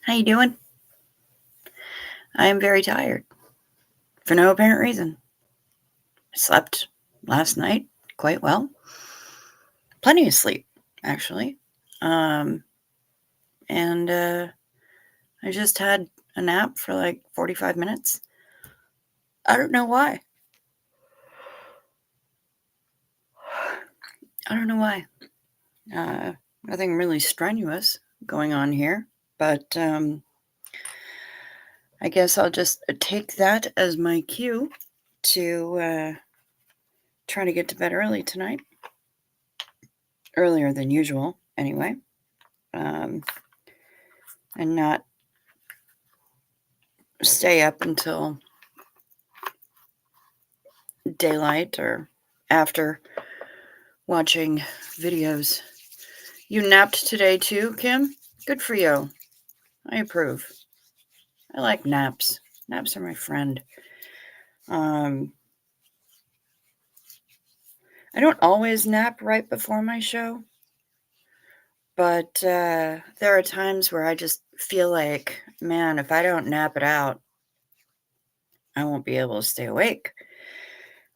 How you doing? I am very tired for no apparent reason. I slept last night quite well. Plenty of sleep, actually. Um, and I just had a nap for like 45 minutes. I don't know why. I don't know why. Nothing really strenuous going on here, but I guess I'll just take that as my cue to try to get to bed early tonight. Earlier than usual, anyway. And not stay up until daylight or after watching videos. You napped today too, Kim? Good for you. I approve. I like naps. Naps are my friend. I don't always nap right before my show, but there are times where I just feel like, man, if I don't nap it out, I won't be able to stay awake.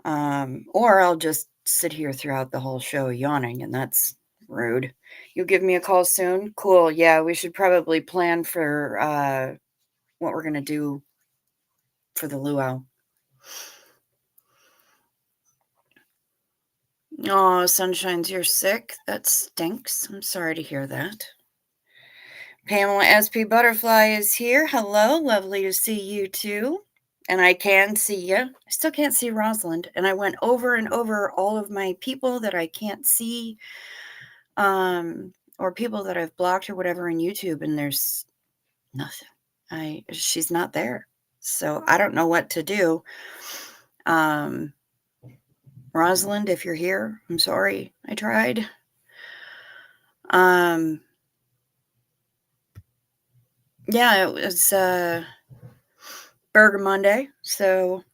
Or I'll just sit here throughout the whole show yawning, and that's rude. You'll give me a call soon? Cool. Yeah, we should probably plan for what we're gonna do for the luau. Oh, Sunshines, you're sick? That stinks. I'm sorry to hear that. Pamela SP Butterfly is here. Hello, lovely to see you too. And I can see you. I still can't see Rosalind. And I went over and over all of my people that I can't see, or people that I've blocked or whatever in YouTube, and there's nothing. She's not there. So I don't know what to do. Rosalind, if you're here, I'm sorry. I tried. Yeah, it was Burger Monday. So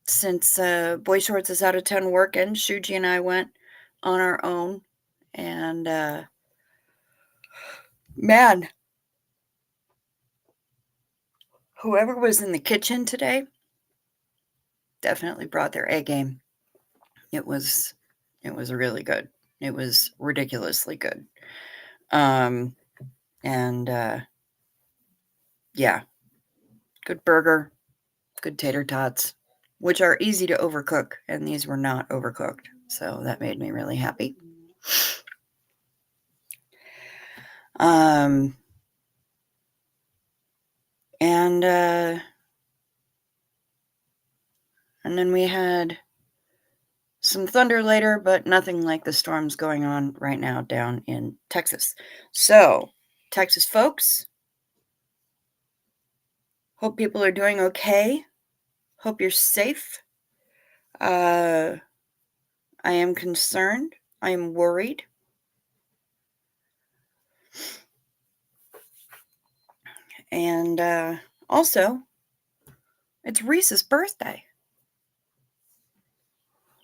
since Boy Shorts is out of town working, Shuji and I went on our own. And man, whoever was in the kitchen today definitely brought their A game. It was really good. It was ridiculously good. And yeah, good burger, good tater tots, which are easy to overcook, and these were not overcooked. So that made me really happy. And then we had some thunder later, but nothing like the storms going on right now down in Texas. So, Texas folks, hope people are doing okay. Hope you're safe. I am concerned. I am worried. And also, it's Reese's birthday.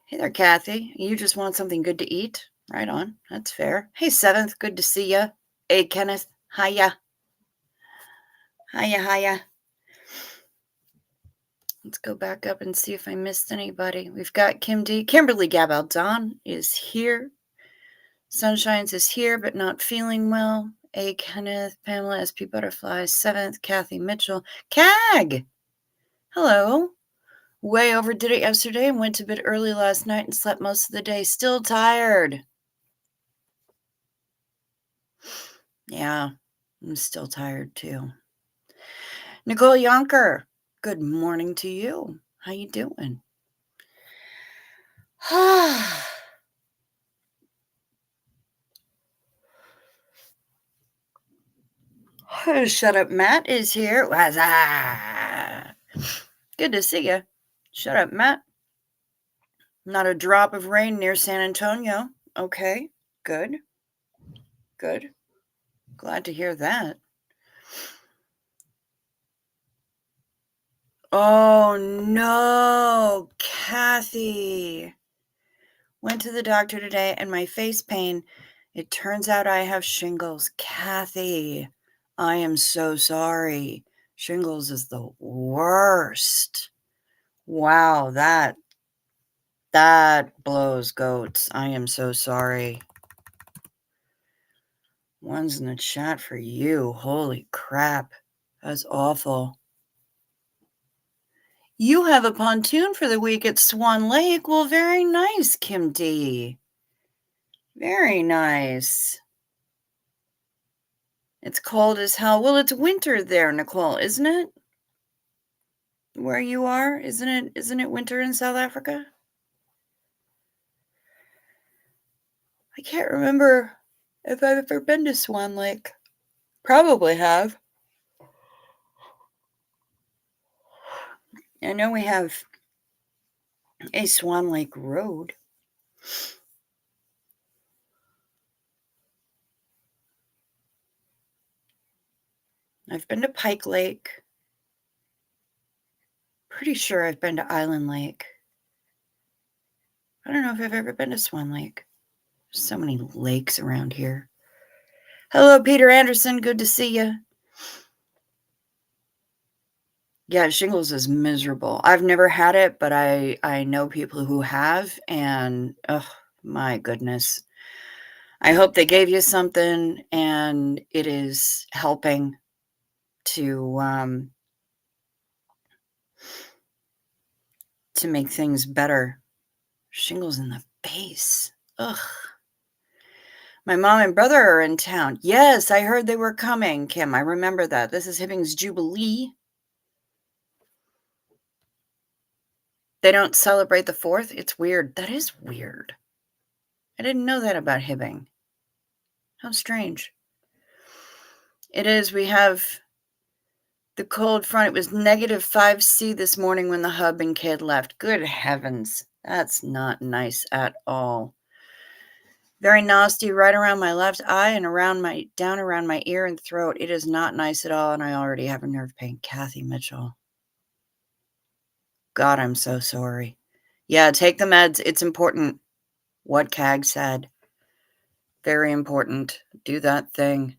Hey there, Kathy. You just want something good to eat? Right on. That's fair. Hey, Seventh. Good to see ya. Hey, Kenneth. Hiya. Hiya. Let's go back up and see if I missed anybody. We've got Kim D. Kimberly Gabaldon is here. Sunshines is here, but not feeling well. A. Kenneth, Pamela, SP Butterfly, 7th, Kathy Mitchell. Cag! Hello. Way overdid it yesterday and went to bed early last night and slept most of the day. Still tired. Yeah, I'm still tired too. Nicole Yonker, good morning to you. How you doing? Shut up, Matt is here. Good to see you. Shut up, Matt. Not a drop of rain near San Antonio. Okay, good. Glad to hear that. Oh no, Kathy. Went to the doctor today and my face pain, it turns out I have shingles. Kathy, I am so sorry. Shingles is the worst. Wow, that blows goats. I am so sorry. One's in the chat for you. Holy crap. That's awful. You have a pontoon for the week at Swan Lake. Well, very nice, Kim D. Very nice. It's cold as hell. Well, it's winter there, Nicole, isn't it? Where you are? Isn't it winter in South Africa? I can't remember if I've ever been to Swan Lake. Probably have. I know we have a Swan Lake Road. I've been to Pike Lake. Pretty sure I've been to Island Lake. I don't know if I've ever been to Swan Lake. There's so many lakes around here. Hello, Peter Anderson. Good to see you. Yeah, shingles is miserable. I've never had it, but I know people who have, and oh my goodness. I hope they gave you something and it is helping to make things better. Shingles in the face. Ugh. My mom and brother are in town. Yes, I heard they were coming, Kim. I remember that. This is Hibbing's Jubilee. They don't celebrate the 4th? It's weird. That is weird. I didn't know that about Hibbing. How strange. It is. We have the cold front. It was -5°C this morning when the hub and kid left. Good heavens. That's not nice at all. Very nasty right around my left eye and down around my ear and throat. It is not nice at all, and I already have a nerve pain. Kathy Mitchell. God, I'm so sorry. Yeah, take the meds. It's important. What CAG said. Very important. Do that thing.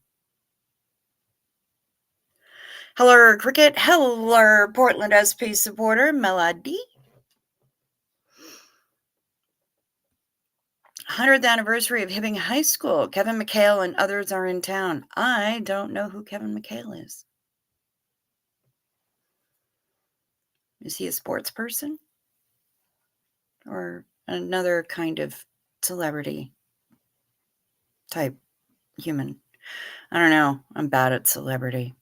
Hello, Cricket. Hello, Portland SP supporter, Melody. 100th anniversary of Hibbing High School. Kevin McHale and others are in town. I don't know who Kevin McHale is. Is he a sports person? Or another kind of celebrity type human? I don't know. I'm bad at celebrity.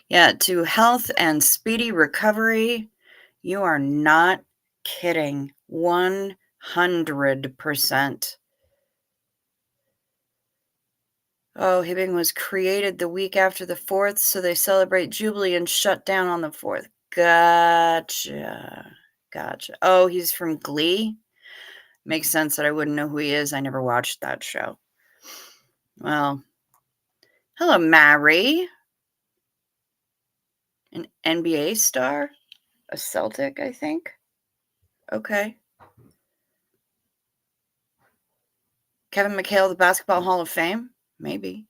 Yeah, to health and speedy recovery. You are not kidding. 100%. Oh, Hibbing was created the week after the 4th, so they celebrate Jubilee and shut down on the 4th. Gotcha. Oh, he's from Glee? Makes sense that I wouldn't know who he is. I never watched that show. Well, hello, Mary. An NBA star? A Celtic, I think. Okay. Kevin McHale, the Basketball Hall of Fame? Maybe.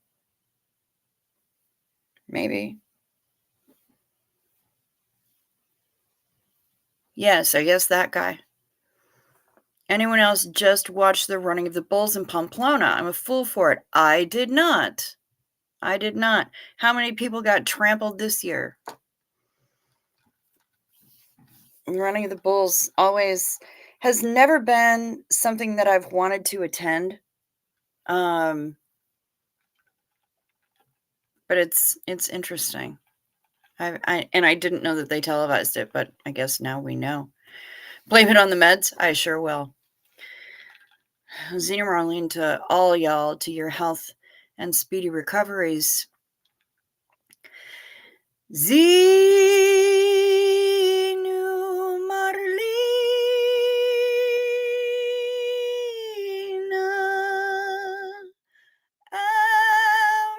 Yes, I guess that guy. Anyone else just watch the running of the bulls in Pamplona? I'm a fool for it. I did not. How many people got trampled this year? Running of the bulls always has never been something that I've wanted to attend. But it's interesting. I didn't know that they televised it, but I guess now we know. Blame it on the meds? I sure will. Xena Marlene, to all y'all, to your health and speedy recoveries. Xenu Marlena,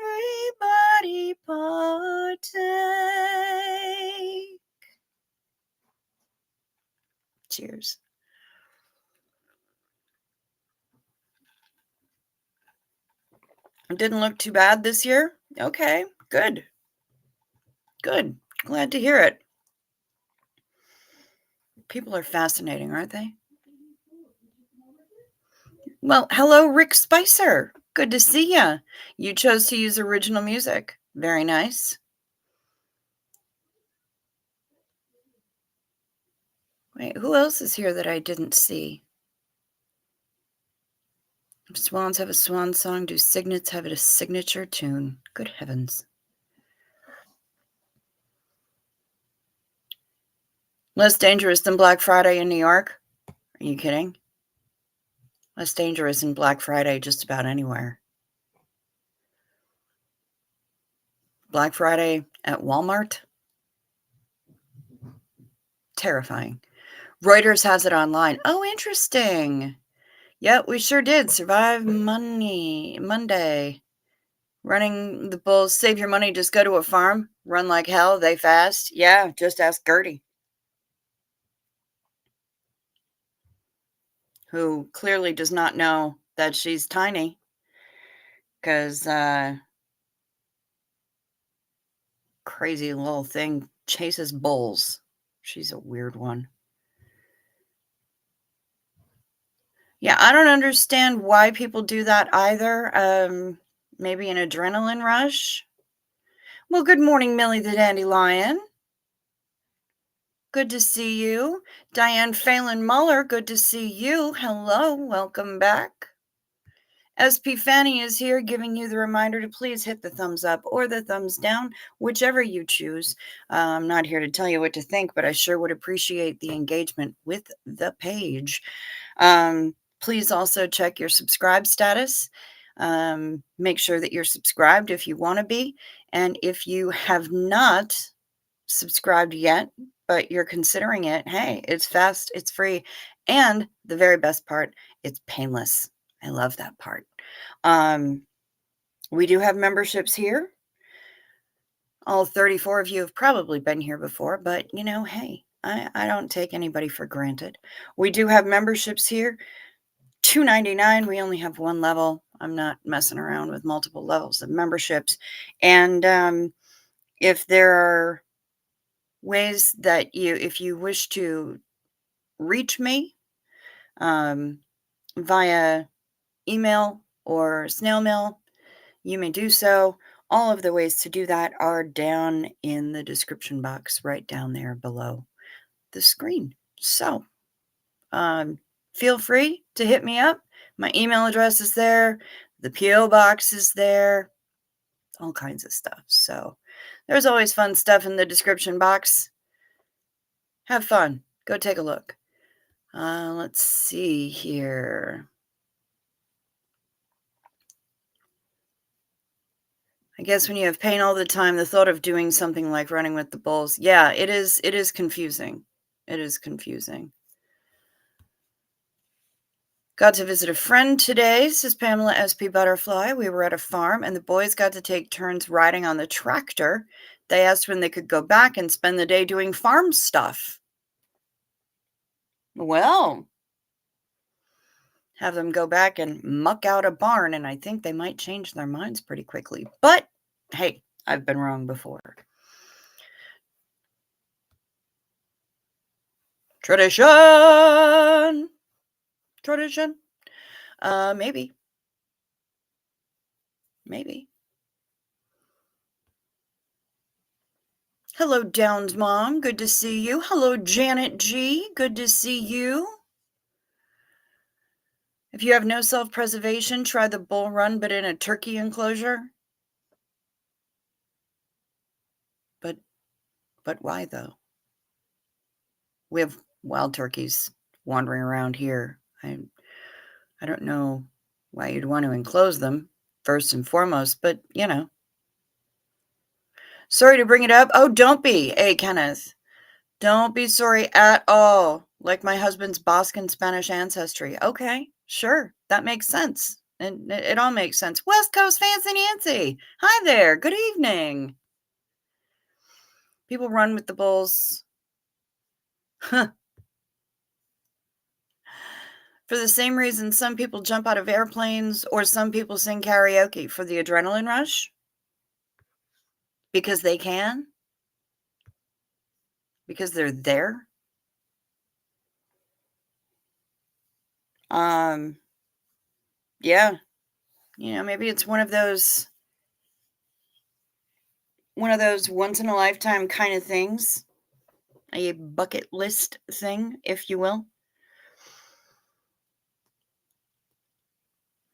everybody partake. Cheers. It didn't look too bad this year. Okay, Good. Good. Glad to hear it. People are fascinating, aren't they? Well, hello, Rick Spicer. Good to see ya. You chose to use original music. Very nice. Wait, who else is here that I didn't see? Swans have a swan song. Do cygnets have a signature tune? Good heavens. Less dangerous than Black Friday in New York? Are you kidding? Less dangerous than Black Friday just about anywhere. Black Friday at Walmart? Terrifying. Reuters has it online. Oh, interesting. Yep, we sure did. Survive Monday. Running the bulls, save your money, just go to a farm, run like hell, they fast. Yeah, just ask Gertie, who clearly does not know that she's tiny because crazy little thing chases bulls. She's a weird one. Yeah, I don't understand why people do that either. Maybe an adrenaline rush. Well, good morning, Millie the Dandelion. Good to see you. Diane Phelan Muller, good to see you. Hello, welcome back. SP Fanny is here giving you the reminder to please hit the thumbs up or the thumbs down, whichever you choose. I'm not here to tell you what to think, but I sure would appreciate the engagement with the page. Please also check your subscribe status. Make sure that you're subscribed if you want to be. And if you have not subscribed yet, but you're considering it, hey, it's fast, it's free, and the very best part, it's painless. I love that part. We do have memberships here. All 34 of you have probably been here before, but hey, I don't take anybody for granted. We do have memberships here. $2.99. We only have one level. I'm not messing around with multiple levels of memberships. And if there are ways that if you wish to reach me via email or snail mail, you may do so. All of the ways to do that are down in the description box right down there below the screen. So feel free to hit me up. My email address is there. The P.O. box is there. All kinds of stuff. So there's always fun stuff in the description box. Have fun. Go take a look. Let's see here. I guess when you have pain all the time, the thought of doing something like running with the bulls, yeah, it is confusing. It is confusing. Got to visit a friend today, says Pamela SP Butterfly. We were at a farm, and the boys got to take turns riding on the tractor. They asked when they could go back and spend the day doing farm stuff. Well, have them go back and muck out a barn, and I think they might change their minds pretty quickly. But, hey, I've been wrong before. Tradition. Maybe. Hello, Downs Mom. Good to see you. Hello, Janet G. Good to see you. If you have no self-preservation, try the bull run, but in a turkey enclosure. But why, though? We have wild turkeys wandering around here. I don't know why you'd want to enclose them, first and foremost, but, Sorry to bring it up. Oh, don't be. Hey, Kenneth. Don't be sorry at all. Like my husband's Basque and Spanish ancestry. Okay, sure. That makes sense. And it all makes sense. West Coast Fancy Nancy. Hi there. Good evening. People run with the bulls. For the same reason some people jump out of airplanes or some people sing karaoke for the adrenaline rush. because they can, because they're there. Um, yeah, maybe it's one of those once in a lifetime kind of things, a bucket list thing, if you will.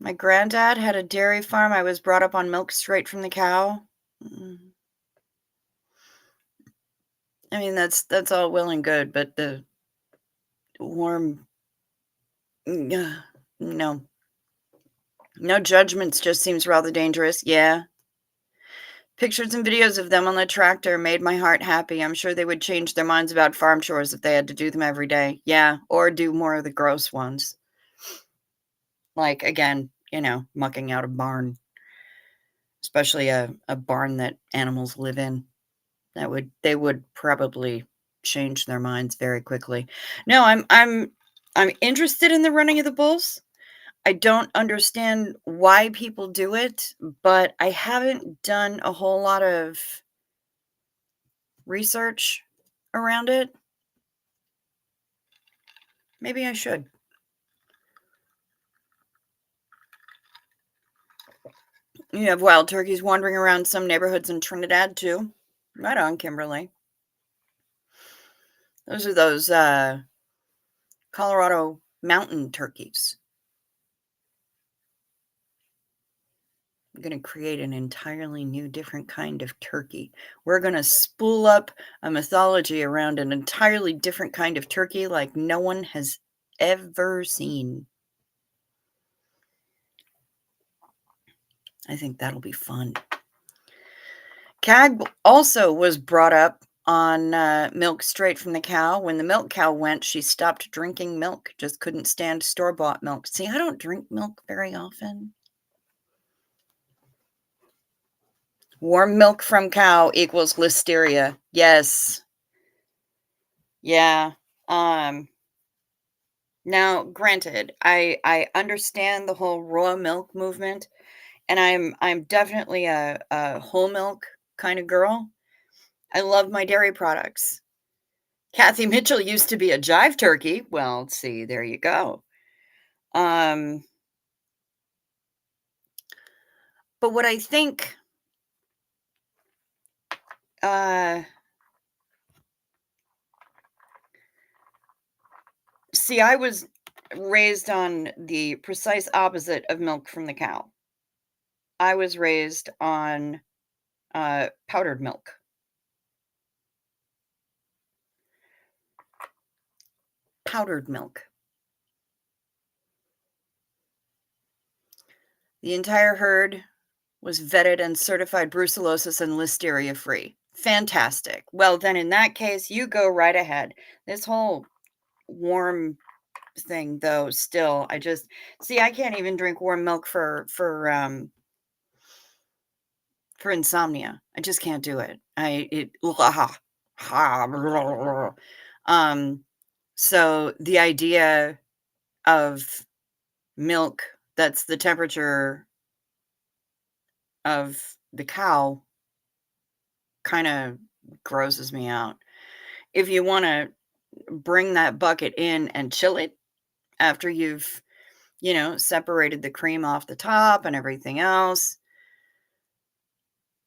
My granddad had a dairy farm. I was brought up on milk straight from the cow. Mm, I mean, that's all well and good, but the warm, no, no judgments. Just seems rather dangerous. Yeah. Pictures and videos of them on the tractor made my heart happy. I'm sure they would change their minds about farm chores if they had to do them every day. Yeah, or do more of the gross ones. Like, again, mucking out a barn, especially a barn that animals live in. They would probably change their minds very quickly. No, I'm interested in the running of the bulls. I don't understand why people do it, but I haven't done a whole lot of research around it. Maybe I should. You have wild turkeys wandering around some neighborhoods in Trinidad too. Right on, Kimberly. Those Colorado mountain turkeys. I'm going to create an entirely new, different kind of turkey. We're going to spool up a mythology around an entirely different kind of turkey like no one has ever seen. I think that'll be fun. Cag also was brought up on milk straight from the cow. When the milk cow went, she stopped drinking milk, just couldn't stand store-bought milk. See, I don't drink milk very often. Warm milk from cow equals listeria. Yes. Yeah. Now, granted, I understand the whole raw milk movement, and I'm definitely a whole milk kind of girl. I love my dairy products. Kathy Mitchell used to be a jive turkey. Well, see, there you go. Um, but what I think, uh, see, I was raised on the precise opposite of milk from the cow. I was raised on powdered milk. Powdered milk. The entire herd was vetted and certified brucellosis and listeria free. Fantastic. Well, then in that case, you go right ahead. This whole warm thing though, still, I just see I can't even drink warm milk for insomnia. I just can't do it. Um so the idea of milk that's the temperature of the cow kind of grosses me out. If you want to bring that bucket in and chill it after you've, separated the cream off the top and everything else.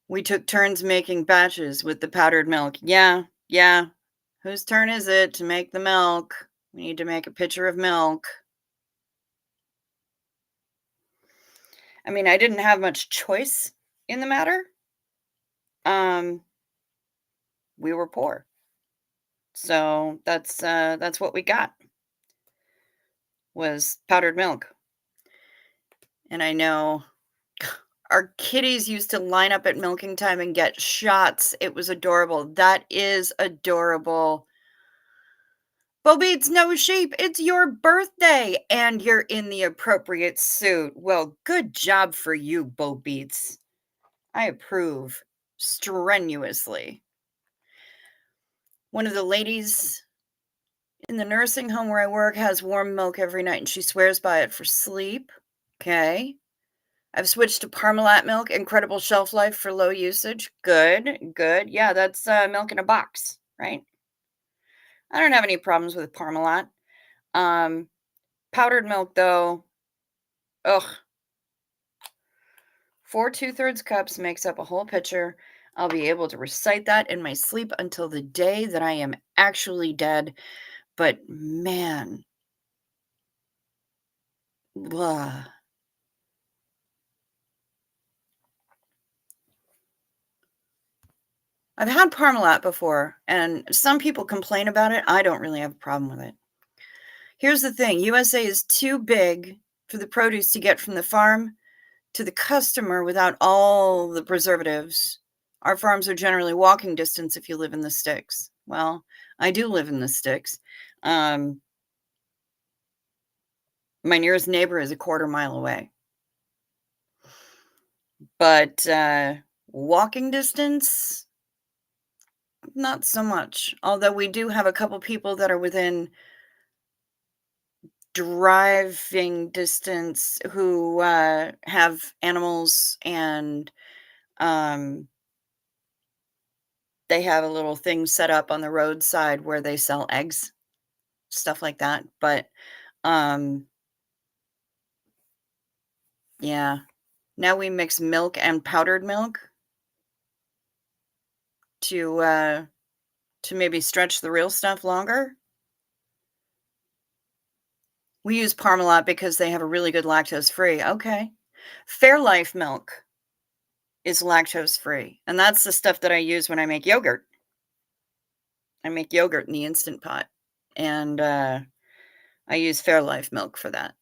We took turns making batches with the powdered milk. Yeah, yeah. Whose turn is it to make the milk? We need to make a pitcher of milk. I mean, I didn't have much choice in the matter. Um, we were poor. So that's what we got was powdered milk. And I know our kitties used to line up at milking time and get shots. It was adorable. That is adorable. Bo Beats, no sheep. It's your birthday and you're in the appropriate suit. Well, good job for you, Bo Beats. I approve strenuously. One of the ladies in the nursing home where I work has warm milk every night and she swears by it for sleep. Okay. I've switched to Parmalat milk, incredible shelf life for low usage. Good, good. Yeah, that's milk in a box, right? I don't have any problems with Parmalat. Um, Powdered milk, though, ugh, 4 2/3 cups makes up a whole pitcher. I'll be able to recite that in my sleep until the day that I am actually dead. But man, blah. I've had Parmalat before, and some people complain about it. I don't really have a problem with it. Here's the thing, USA is too big for the produce to get from the farm to the customer without all the preservatives. Our farms are generally walking distance if you live in the sticks. Well, I do live in the sticks. Um, my nearest neighbor is a quarter mile away. But walking distance, not so much. Although we do have a couple people that are within driving distance who have animals, and um, they have a little thing set up on the roadside where they sell eggs, stuff like that. But um, yeah, now we mix milk and powdered milk to maybe stretch the real stuff longer. We use Parmalat because they have a really good lactose free. Okay. Fairlife milk is lactose free, and that's the stuff that I use when I make yogurt. I make yogurt in the Instant Pot, and I use Fairlife milk for that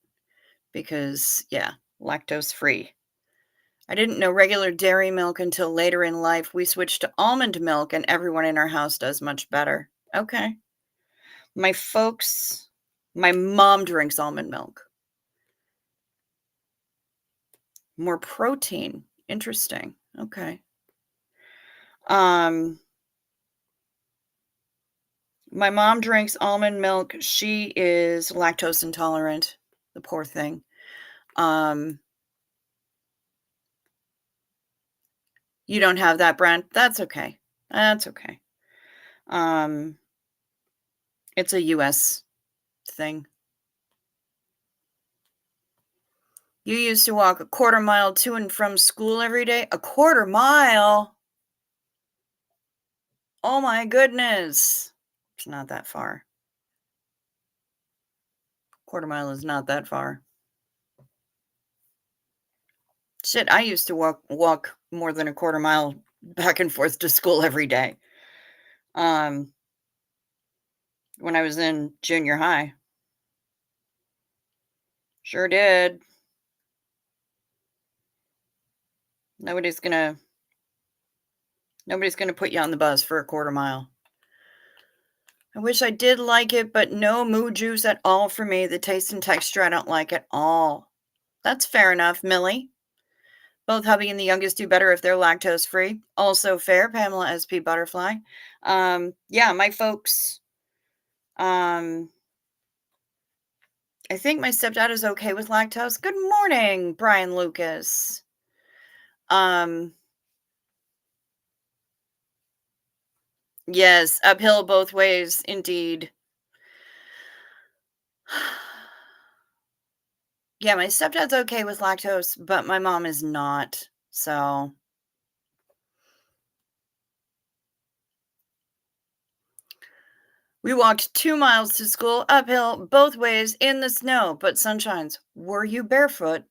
because, yeah, lactose free. I didn't know regular dairy milk until later in life. We switched to almond milk, and everyone in our house does much better. Okay. My folks, my mom drinks almond milk. More protein. Interesting. Okay. Um, my mom drinks almond milk. She is lactose intolerant. The poor thing. Um, you don't have that brand. That's okay. That's okay. Um, it's a US thing. You used to walk a quarter mile to and from school every day? A quarter mile? Oh my goodness. It's not that far. Quarter mile is not that far. Shit, I used to walk more than a quarter mile back and forth to school every day. Um, when I was in junior high. Sure did. Nobody's gonna nobody's gonna put you on the bus for a quarter mile. I wish I did like it, but no moo juice at all for me. The taste and texture I don't like at all. That's fair enough, Millie. Both hubby and the youngest do better if they're lactose free. Also fair, Pamela SP Butterfly. Yeah, my folks. Um, I think my stepdad is okay with lactose. Good morning, Brian Lucas. Um, yes, uphill both ways, indeed. Yeah, my stepdad's okay with lactose, but my mom is not. So, we walked 2 miles to school, uphill both ways in the snow, but sunshines. Were you barefoot?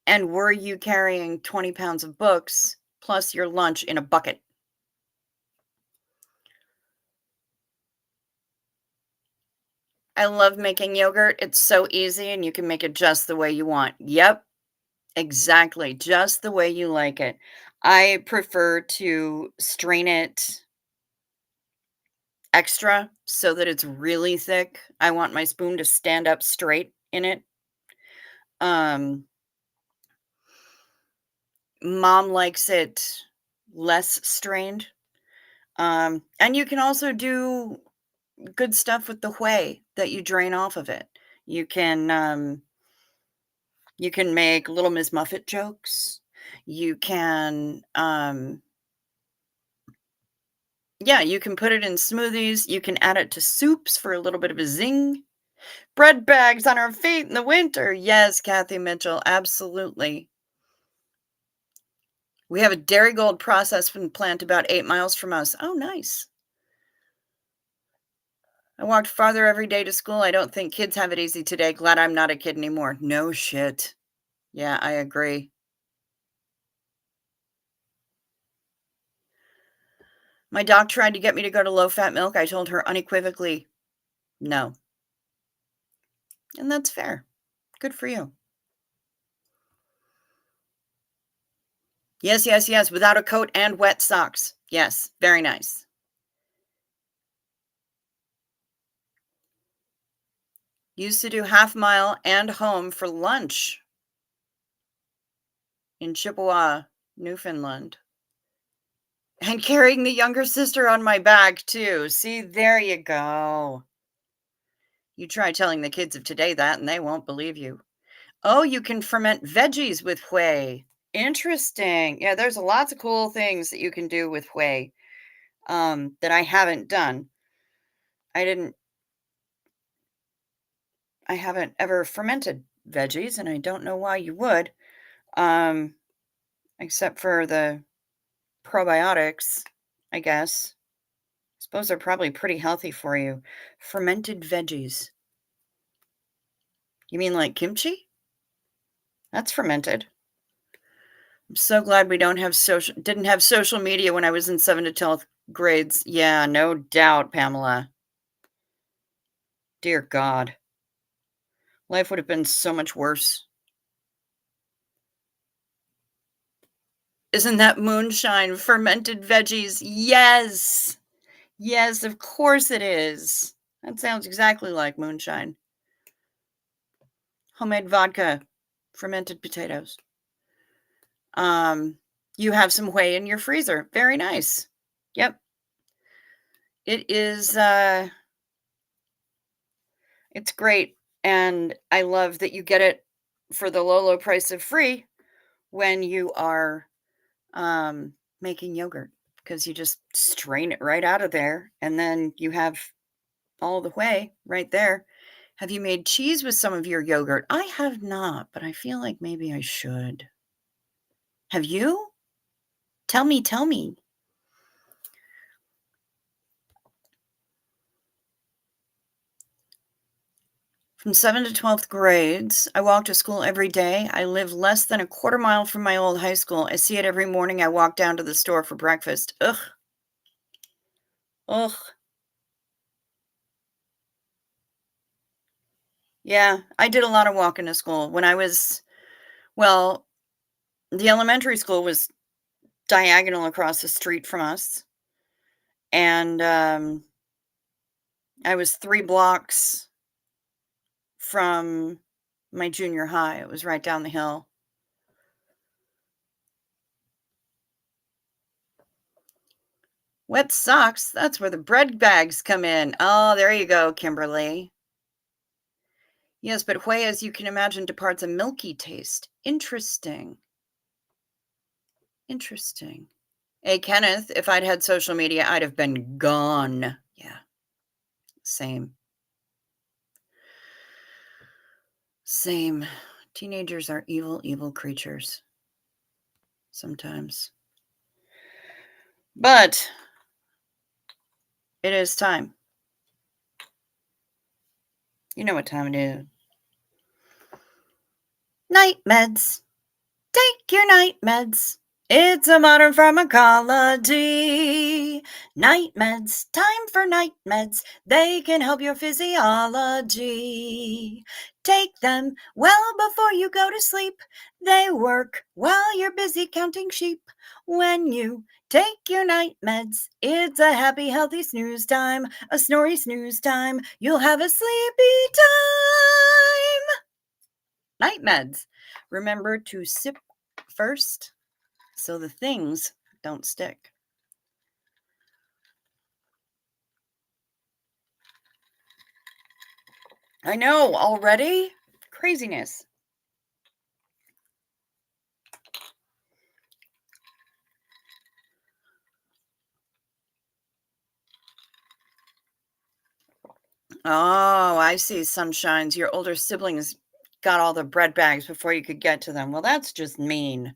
And were you carrying 20 pounds of books plus your lunch in a bucket? I love making yogurt. It's so easy and you can make it just the way you want. Yep, exactly. Just the way you like it. I prefer to strain it extra so that it's really thick. I want my spoon to stand up straight in it. Um, Mom likes it less strained. And you can also do good stuff with the whey that you drain off of it. You can You can make Little Miss Muffet jokes. You can, yeah, you can put it in smoothies. You can add it to soups for a little bit of a zing. Bread bags on our feet in the winter. Yes, Kathy Mitchell, absolutely. We have a Darigold processing plant about 8 miles from us. Oh, nice. I walked farther every day to school. I don't think kids have it easy today. Glad I'm not a kid anymore. No shit. Yeah, I agree. My doc tried to get me to go to low fat milk. I told her unequivocally, no. And that's fair. Good for you. Yes, yes, yes. Without a coat and wet socks. Yes, very nice. Used to do half mile and home for lunch in Chippewa, Newfoundland. And carrying the younger sister on my back, too. See, there you go. You try telling the kids of today that, and they won't believe you. Oh, you can ferment veggies with whey. Interesting. Yeah, there's lots of cool things that you can do with whey that I haven't done. I didn't, I haven't ever fermented veggies, and I don't know why you would, um, except for the probiotics, I guess. Suppose they're probably pretty healthy for you. Fermented veggies. You mean like kimchi? That's fermented. I'm so glad we didn't have social media when I was in 7th to 12th grades. Yeah, no doubt, Pamela. Dear God. Life would have been so much worse. Isn't that moonshine? Fermented veggies. Yes. Yes, of course it is. That sounds exactly like moonshine. Homemade vodka, fermented potatoes. You have some whey in your freezer. Very nice. Yep. It is it's great. And I love that you get it for the low, low price of free when you are making yogurt because you just strain it right out of there and then you have all the whey right there. Have you made cheese with some of your yogurt? I have not, but I feel like maybe I should. Have you? Tell me, tell me. From 7th to 12th grades, I walked to school every day. I live less than a quarter mile from my old high school. I see it every morning. I walk down to the store for breakfast. Ugh. Ugh. Yeah, I did a lot of walking to school when I was, well, the elementary school was diagonal across the street from us. And I was 3 blocks from my junior high. It was right down the hill. Wet socks, that's where the bread bags come in. Oh, there you go, Kimberly. Yes, but whey, as you can imagine, departs a milky taste. Interesting. Interesting. Hey, Kenneth, if I'd had social media, I'd have been gone. Yeah, same. Same. Teenagers are evil, evil creatures. Sometimes. But it is time. You know what time it is. Night meds. Take your night meds. It's a modern pharmacology. Night meds. Time for night meds. They can help your physiology. Take them well before you go to sleep. They work while you're busy counting sheep. When you take your night meds, it's a happy, healthy snooze time. A snory snooze time. You'll have a sleepy time. Night meds. Remember to sip first so the things don't stick. I know, already? Craziness. Oh, I see, sunshines. Your older siblings got all the bread bags before you could get to them. Well, that's just mean.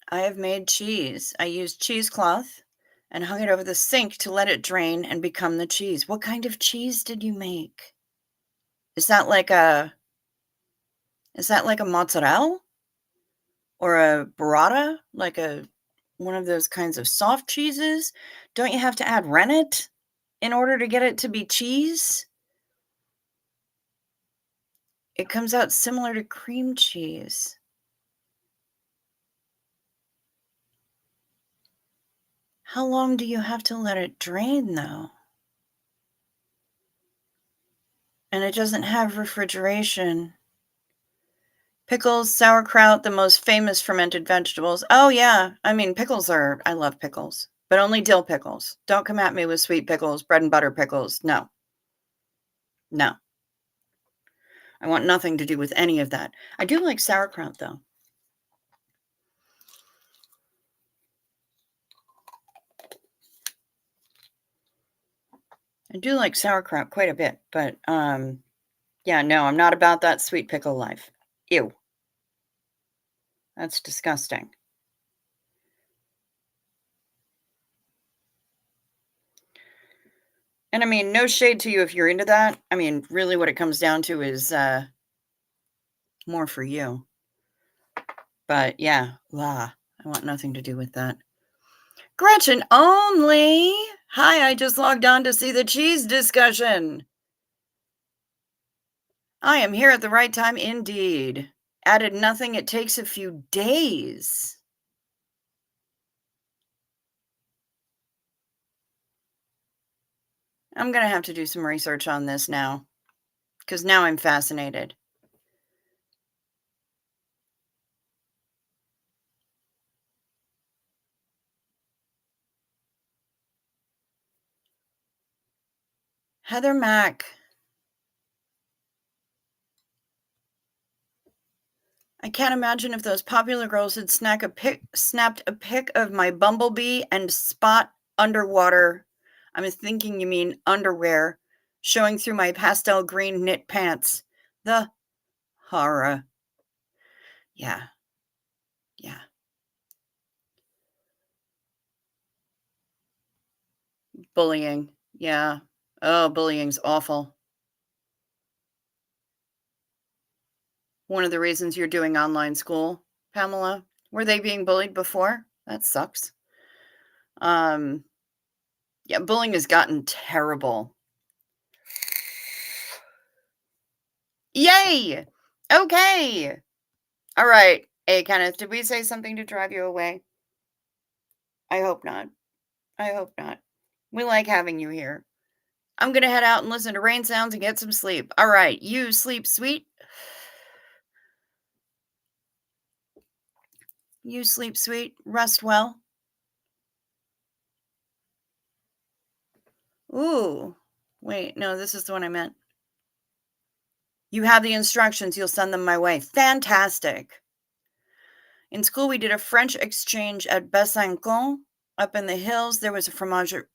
I have made cheese. I used cheesecloth and hung it over the sink to let it drain and become the cheese. What kind of cheese did you make? Is that like a is that like a mozzarella or a burrata? Like a one of those kinds of soft cheeses? Don't you have to add rennet in order to get it to be cheese? It comes out similar to cream cheese. How long do you have to let it drain, though? And it doesn't have refrigeration. Pickles, sauerkraut, the most famous fermented vegetables. Oh, yeah. I mean, I love pickles, but only dill pickles. Don't come at me with sweet pickles, bread and butter pickles. No, no. I want nothing to do with any of that. I do like sauerkraut, though. I do like sauerkraut quite a bit, but yeah, no, I'm not about that sweet pickle life. Ew. That's disgusting. And I mean, no shade to you if you're into that. I mean, really what it comes down to is more for you. But yeah, I want nothing to do with that. Gretchen only. Hi, I just logged on to see the cheese discussion. I am here at the right time indeed. Added nothing, it takes a few days. I'm going to have to do some research on this now because now I'm fascinated. Heather Mack. I can't imagine if those popular girls had snapped a pic of my bumblebee and spot underwater. I'm thinking you mean underwear, showing through my pastel green knit pants. The horror. Yeah, yeah. Bullying. Yeah. Oh, bullying's awful. One of the reasons you're doing online school, Pamela. Were they being bullied before? That sucks. Um, yeah, bullying has gotten terrible. Yay! Okay. All right. Hey, Kenneth, did we say something to drive you away? I hope not. I hope not. We like having you here. I'm going to head out and listen to rain sounds and get some sleep. All right. You sleep sweet. You sleep sweet. Rest well. Ooh. Wait, no, this is the one I meant. You have the instructions. You'll send them my way. Fantastic. In school, we did a French exchange at Besançon. Up in the hills, there was a fromagerie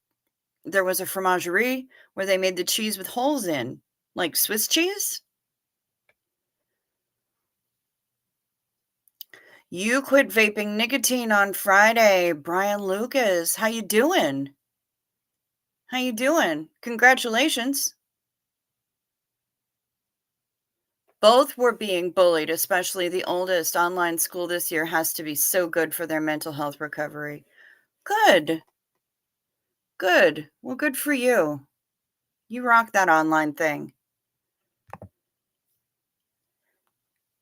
where they made the cheese with holes in, like Swiss cheese. You quit vaping nicotine on Friday. Brian Lucas, how you doing? How you doing? Congratulations. Both were being bullied, especially the oldest. Online school this year has to be so good for their mental health recovery. Good. Good. Well, good for you. You rock that online thing.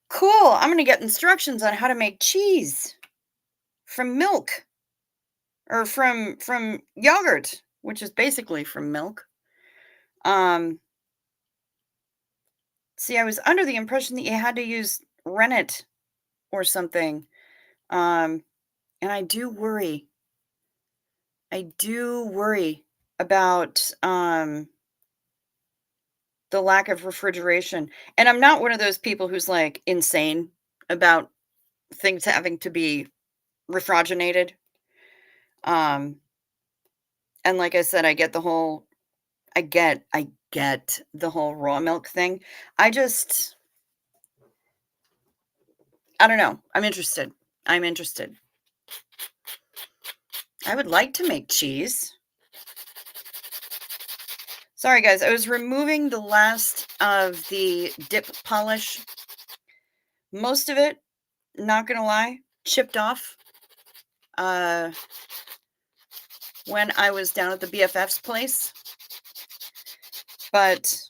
Cool. I'm going to get instructions on how to make cheese from milk or from yogurt, which is basically from milk. See, I was under the impression that you had to use rennet or something. And I do worry. I do worry about the lack of refrigeration. And I'm not one of those people who's like insane about things having to be refrigerated. And like I said, I get the whole raw milk thing. I just I don't know. I'm interested. I'm interested. I would like to make cheese. Sorry, guys. I was removing the last of the dip polish. Most of it, not gonna lie, chipped off when I was down at the BFF's place. But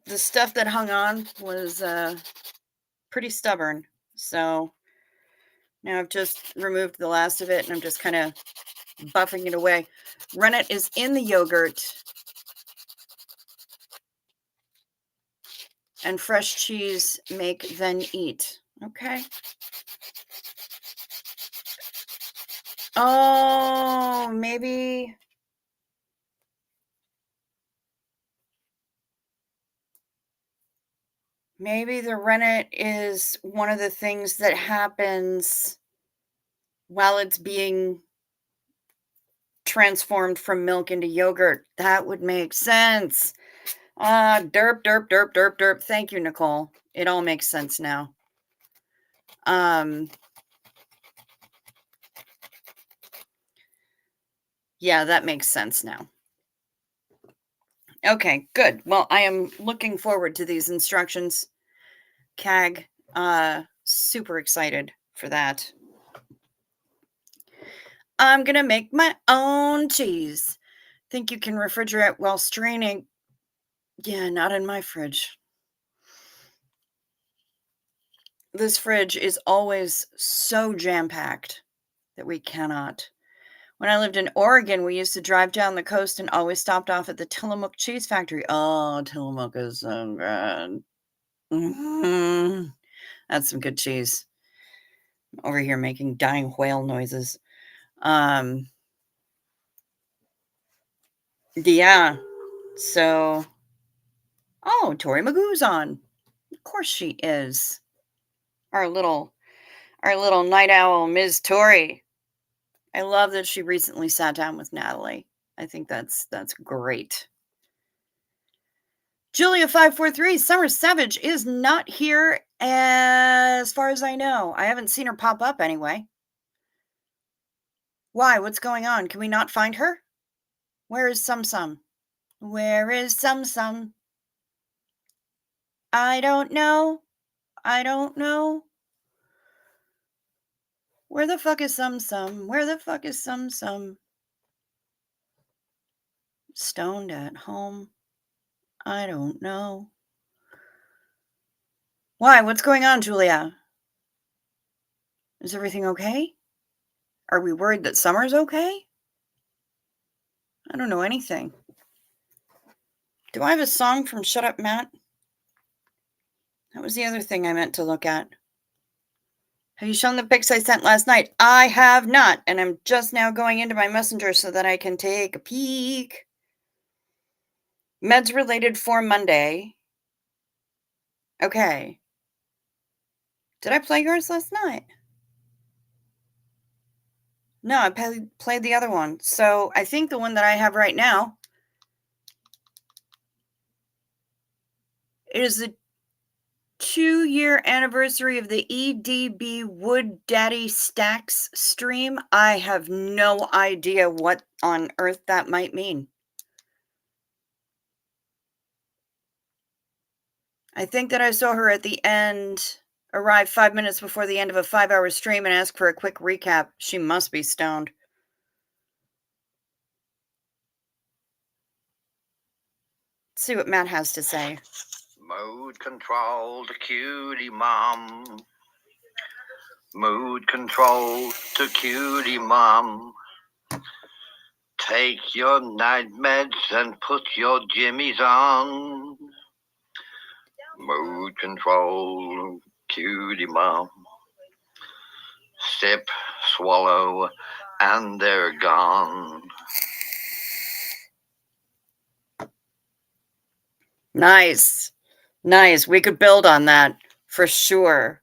the stuff that hung on was pretty stubborn. So now I've just removed the last of it and I'm just kind of buffing it away. Rennet is in the yogurt. And fresh cheese make then eat. Okay. Oh, maybe the rennet is one of the things that happens while it's being transformed from milk into yogurt. That would make sense. Derp, derp, derp, derp, derp. Thank you, Nicole. It all makes sense now. Yeah, that makes sense now. Okay, good. Well, I am looking forward to these instructions. CAG, super excited for that. I'm gonna make my own cheese. Think you can refrigerate while straining? Yeah, not in my fridge. This fridge is always so jam-packed that we cannot. When I lived in Oregon, we used to drive down the coast and always stopped off at the Tillamook Cheese Factory. Oh, Tillamook is so good. That's some good cheese. I'm over here making dying whale noises. Yeah. So, oh, Tori Magoo's on. Of course she is. Our little night owl, Ms. Tori. I love that she recently sat down with Natalie. I think that's great. Julia543, Summer Savage is not here as far as I know. I haven't seen her pop up anyway. Why? What's going on? Can we not find her? Where is Sum Sum? Where is Sum Sum? I don't know. I don't know. Where the fuck is Sum Sum? Where the fuck is Sum Sum? Stoned at home. I don't know. Why? What's going on, Julia? Is everything okay? Are we worried that Summer's okay? I don't know anything. Do I have a song from Shut Up, Matt? That was the other thing I meant to look at. Have you shown the pics I sent last night? I have not, and I'm just now going into my messenger so that I can take a peek. Meds related for Monday. Okay. Did I play yours last night? No, I played the other one. So I think the one that I have right now is the 2-year anniversary of the EDB Wood Daddy Stacks stream. I have no idea what on earth that might mean. I think that I saw her at the end, arrive 5 minutes before the end of a 5-hour stream and ask for a quick recap. She must be stoned. Let's see what Matt has to say. Mood control to cutie mom. Mood control to cutie mom. Take your night meds and put your jimmies on. Mood control, cutie mom. Sip, swallow, and they're gone. Nice. Nice. We could build on that for sure.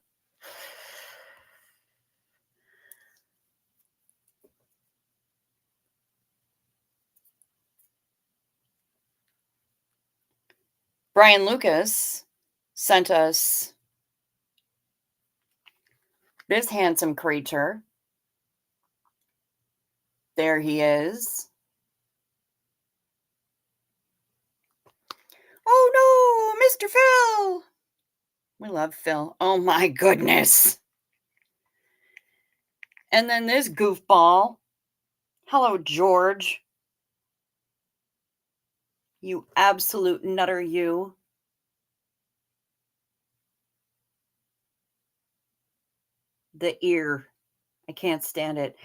Brian Lucas sent us this handsome creature. There he is. Oh no, Mr. Phil. We love Phil. Oh my goodness. And then this goofball. Hello, George. You absolute nutter, you. The ear. I can't stand it.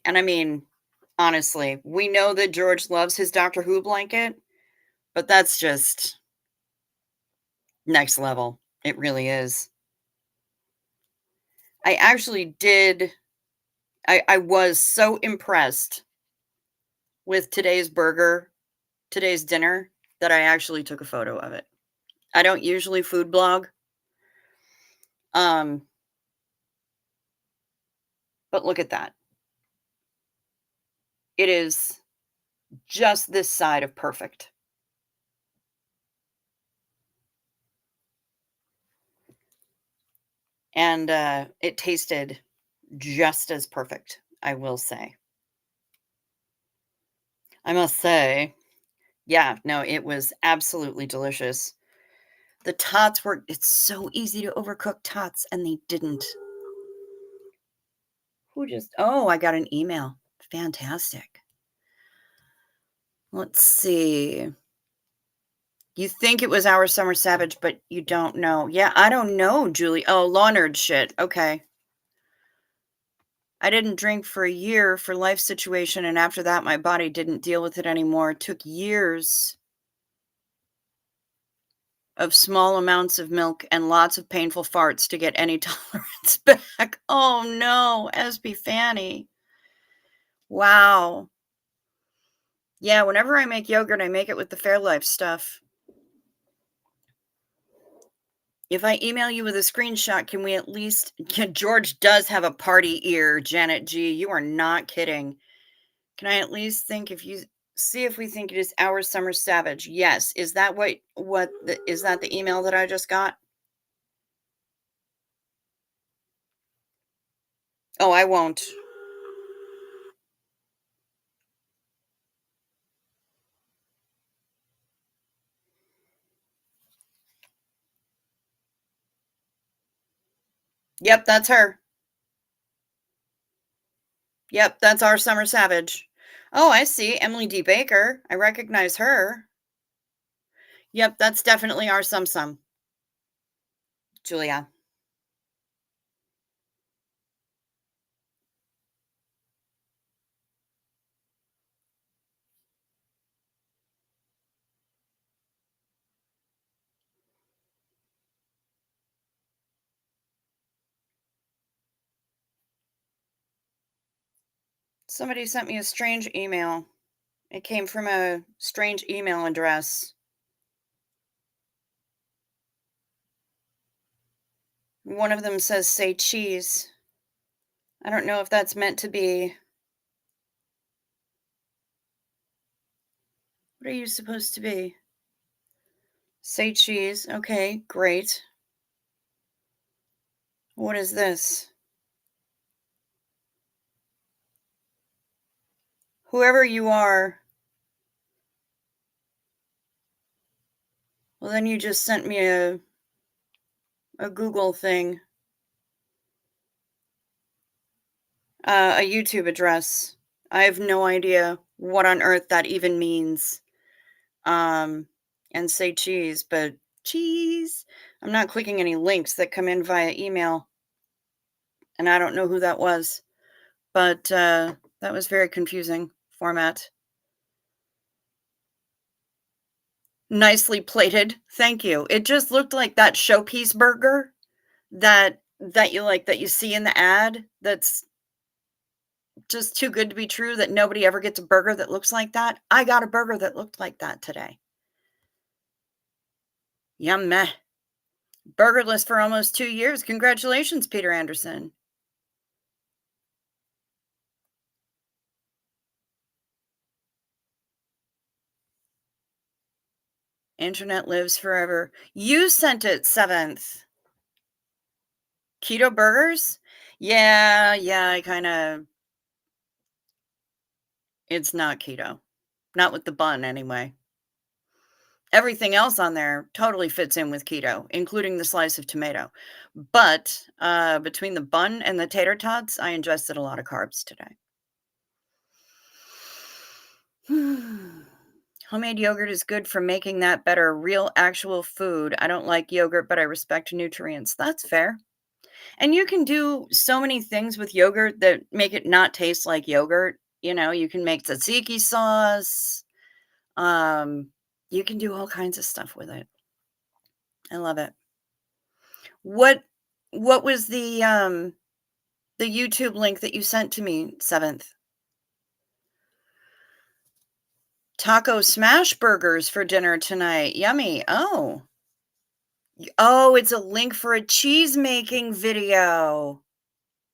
I mean, honestly, we know that George loves his Doctor Who blanket, but that's just next level. It really is. I actually did. I was so impressed with today's dinner, that I actually took a photo of it. I don't usually food blog. Um, but look at that. It is just this side of perfect. And it tasted just as perfect, I will say. I must say, yeah, no, it was absolutely delicious. The tots were, it's so easy to overcook tots, and they didn't. Oh, I got an email. Fantastic. Let's see. You think it was Our Summer Savage, but you don't know. Yeah, I don't know, Julie. Oh, law nerd shit. Okay. I didn't drink for a year for life situation, and after that, my body didn't deal with it anymore. It took years of small amounts of milk and lots of painful farts to get any tolerance back. Oh no, SB Fanny. Wow. Yeah, whenever I make yogurt, I make it with the Fairlife stuff. If I email you with a screenshot, can we at least... George does have a party ear, Janet G. You are not kidding. Can I at least see if we think it is Our Summer Savage? Yes. Is that is that the email that I just got? Oh, I won't. Yep, that's her. Yep, that's Our Summer Savage. Oh, I see. Emily D. Baker. I recognize her. Yep, that's definitely our Sum Sum. Julia. Somebody sent me a strange email. It came from a strange email address. One of them says, say cheese. I don't know if that's meant to be. What are you supposed to be? Say cheese. Okay, great. What is this? Whoever you are. Well, then you just sent me a Google thing. A YouTube address. I have no idea what on earth that even means. And say cheese, but cheese. I'm not clicking any links that come in via email. And I don't know who that was. But that was very confusing format. Nicely plated. Thank you. It just looked like that showpiece burger that you see in the ad, that's just too good to be true, that nobody ever gets a burger that looks like that. I got a burger that looked like that today. Yum meh. Burgerless for almost 2 years. Congratulations, Peter Anderson. Internet lives forever. You sent it, 7th. Keto burgers? Yeah, I kinda it's not keto. Not with the bun, anyway. Everything else on there totally fits in with keto, including the slice of tomato. But, between the bun and the tater tots, I ingested a lot of carbs today. Homemade yogurt is good for making that better. Real, actual food. I don't like yogurt, but I respect nutrients. That's fair. And you can do so many things with yogurt that make it not taste like yogurt. You know, you can make tzatziki sauce. Um, you can do all kinds of stuff with it. I love it. What what was the YouTube link that you sent to me, 7th? Taco smash burgers for dinner tonight. Yummy. Oh. Oh, it's a link for a cheese making video.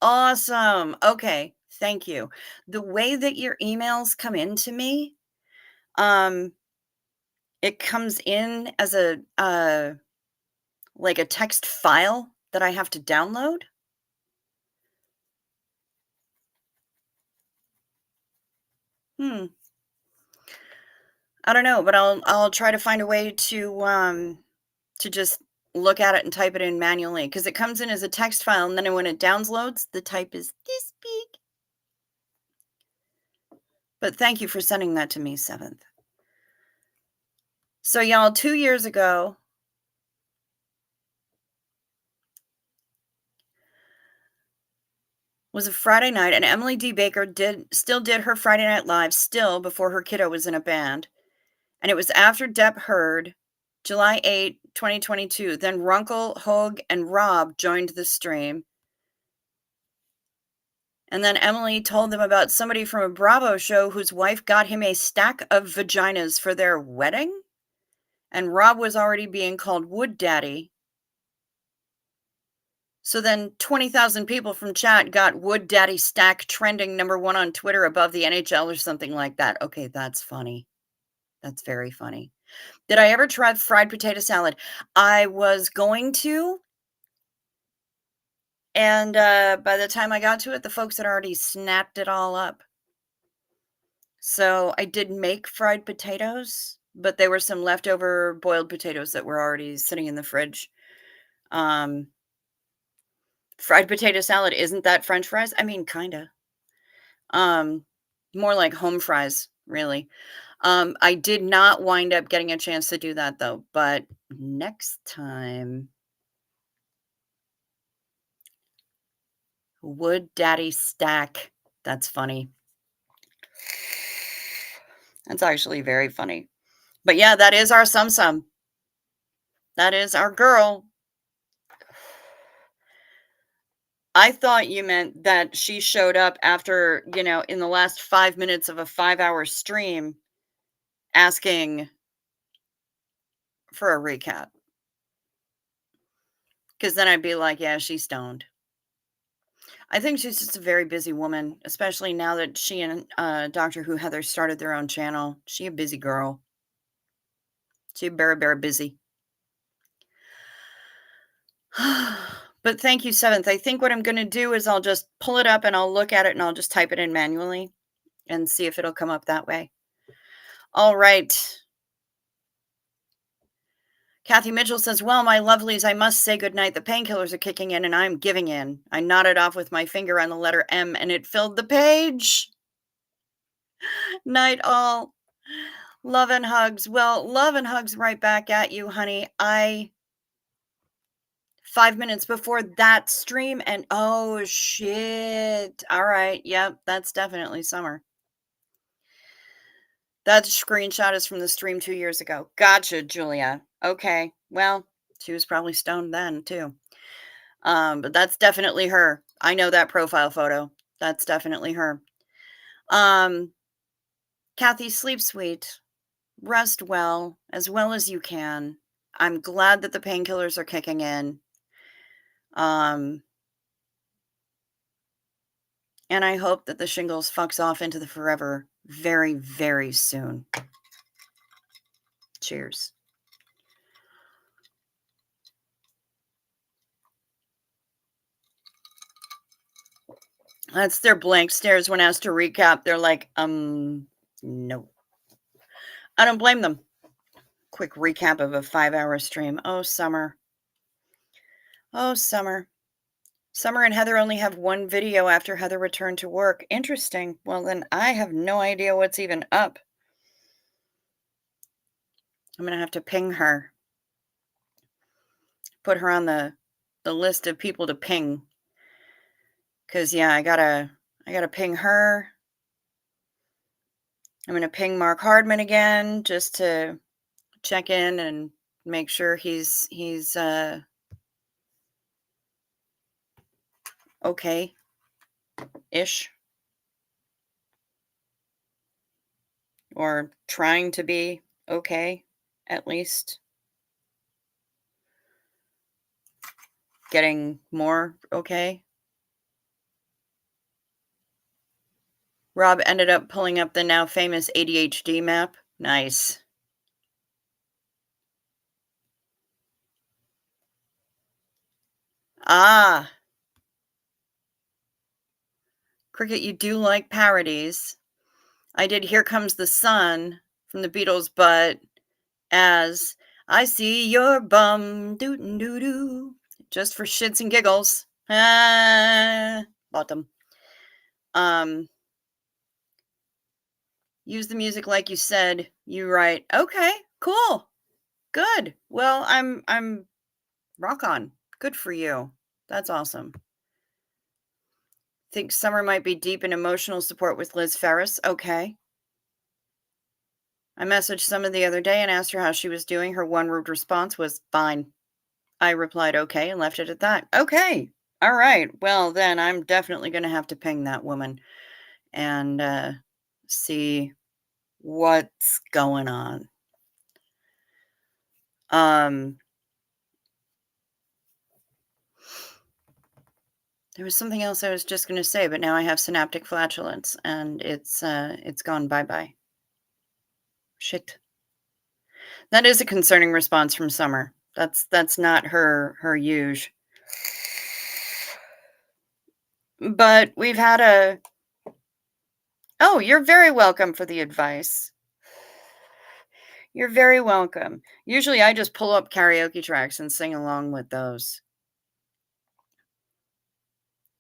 Awesome. Okay. Thank you. The way that your emails come into me, um, it comes in as a like a text file that I have to download. Hmm. I don't know, but I'll try to find a way to just look at it and type it in manually because it comes in as a text file, and then when it downloads, the type is this big. But thank you for sending that to me, 7th. So, y'all, 2 years ago was a Friday night, and Emily D. Baker still did her Friday Night Live still before her kiddo was in a band, and it was after Depp Heard, July 8, 2022. Then Runkle, Hoag, and Rob joined the stream. And then Emily told them about somebody from a Bravo show whose wife got him a stack of vaginas for their wedding. And Rob was already being called Wood Daddy. So then 20,000 people from chat got Wood Daddy stack trending #1 on Twitter above the NHL or something like that. Okay, that's funny. That's very funny. Did I ever try fried potato salad? I was going to, and by the time I got to it, the folks had already snapped it all up. So I did make fried potatoes, but they were some leftover boiled potatoes that were already sitting in the fridge. Um, Fried potato salad, isn't that French fries? I mean, kinda. Um, More like home fries, really. I did not wind up getting a chance to do that though, but next time, Wood Daddy stack. That's funny. That's actually very funny. But yeah, that is our Sum Sum. That is our girl. I thought you meant that she showed up after, in the last 5 minutes of a 5-hour stream asking for a recap. Because then I'd be like, yeah, she's stoned. I think she's just a very busy woman, especially now that she and Doctor Who Heather started their own channel. She a busy girl. She very, very busy. But thank you, 7th. I think what I'm going to do is I'll just pull it up and I'll look at it and I'll just type it in manually and see if it'll come up that way. All right. Kathy Mitchell says, well, my lovelies, I must say goodnight. The painkillers are kicking in and I'm giving in. I nodded off with my finger on the letter M and it filled the page. Night all. Love and hugs. Well, love and hugs right back at you, honey. 5 minutes before that stream and oh shit. All right. Yep. That's definitely summer. That screenshot is from the stream 2 years ago. Gotcha, Julia. Okay. Well, she was probably stoned then too. But that's definitely her. I know that profile photo. That's definitely her. Kathy, sleep sweet. Rest well as you can. I'm glad that the painkillers are kicking in. And I hope that the shingles fucks off into the forever very, very soon. Cheers. That's their blank stares when asked to recap. They're like, no. I don't blame them. Quick recap of a 5-hour stream. Oh, Summer. Oh, Summer. Summer and Heather only have one video after Heather returned to work. Interesting. Well, then I have no idea what's even up. I'm going to have to ping her. Put her on the list of people to ping. Cause yeah, I gotta ping her. I'm gonna ping Mark Hardman again just to check in and make sure he's okay ish, or trying to be okay, at least getting more okay. Rob ended up pulling up the now famous ADHD map. Nice. Ah, Cricket, you do like parodies. I did Here Comes the Sun from the Beatles, but as I see your bum, doo-doo-doo-doo, just for shits and giggles. Bottom. Use the music like you said. You right. Okay, cool. Good. Well, I'm rock on. Good for you. That's awesome. Think Summer might be deep in emotional support with Liz Ferris. Okay. I messaged Summer the other day and asked her how she was doing. Her one-word response was fine. I replied okay and left it at that. Okay. All right. Well, then I'm definitely going to have to ping that woman and see what's going on. There was something else I was just going to say, but now I have synaptic flatulence and it's gone bye-bye. Shit. That is a concerning response from Summer. That's not her usual. But we've had a... Oh, you're very welcome for the advice. You're very welcome. Usually I just pull up karaoke tracks and sing along with those.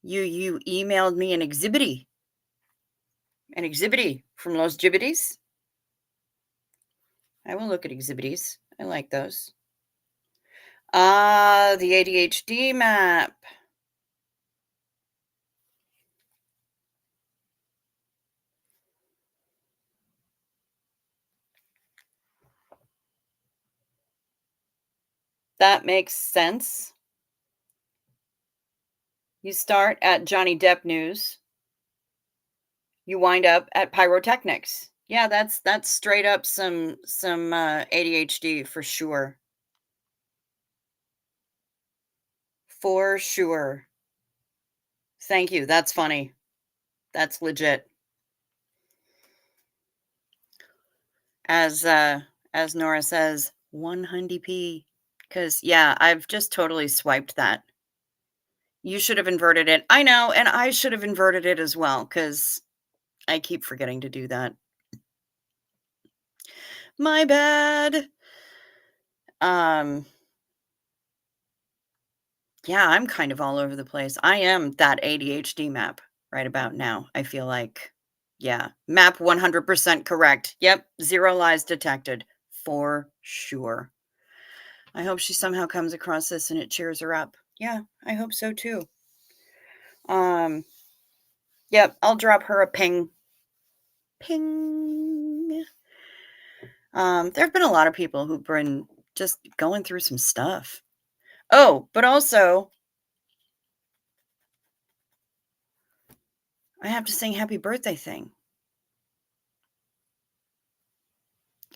You emailed me an exhibity. An exhibity from Los Gibbities. I will look at exhibities. I like those. Ah, the ADHD map. That makes sense. You start at Johnny Depp news. You wind up at pyrotechnics. Yeah, that's straight up some ADHD for sure. For sure. Thank you. That's funny. That's legit. As Nora says, 100p. Because, yeah, I've just totally swiped that. You should have inverted it. I know, and I should have inverted it as well, because I keep forgetting to do that. My bad. Yeah, I'm kind of all over the place. I am that ADHD map right about now, I feel like. Yeah, map 100% correct. Yep, 0 lies detected. For sure. I hope she somehow comes across this and it cheers her up. Yeah, I hope so too. Yep, I'll drop her a ping. Ping. There have been a lot of people who've been just going through some stuff. Oh, but also, I have to sing happy birthday thing.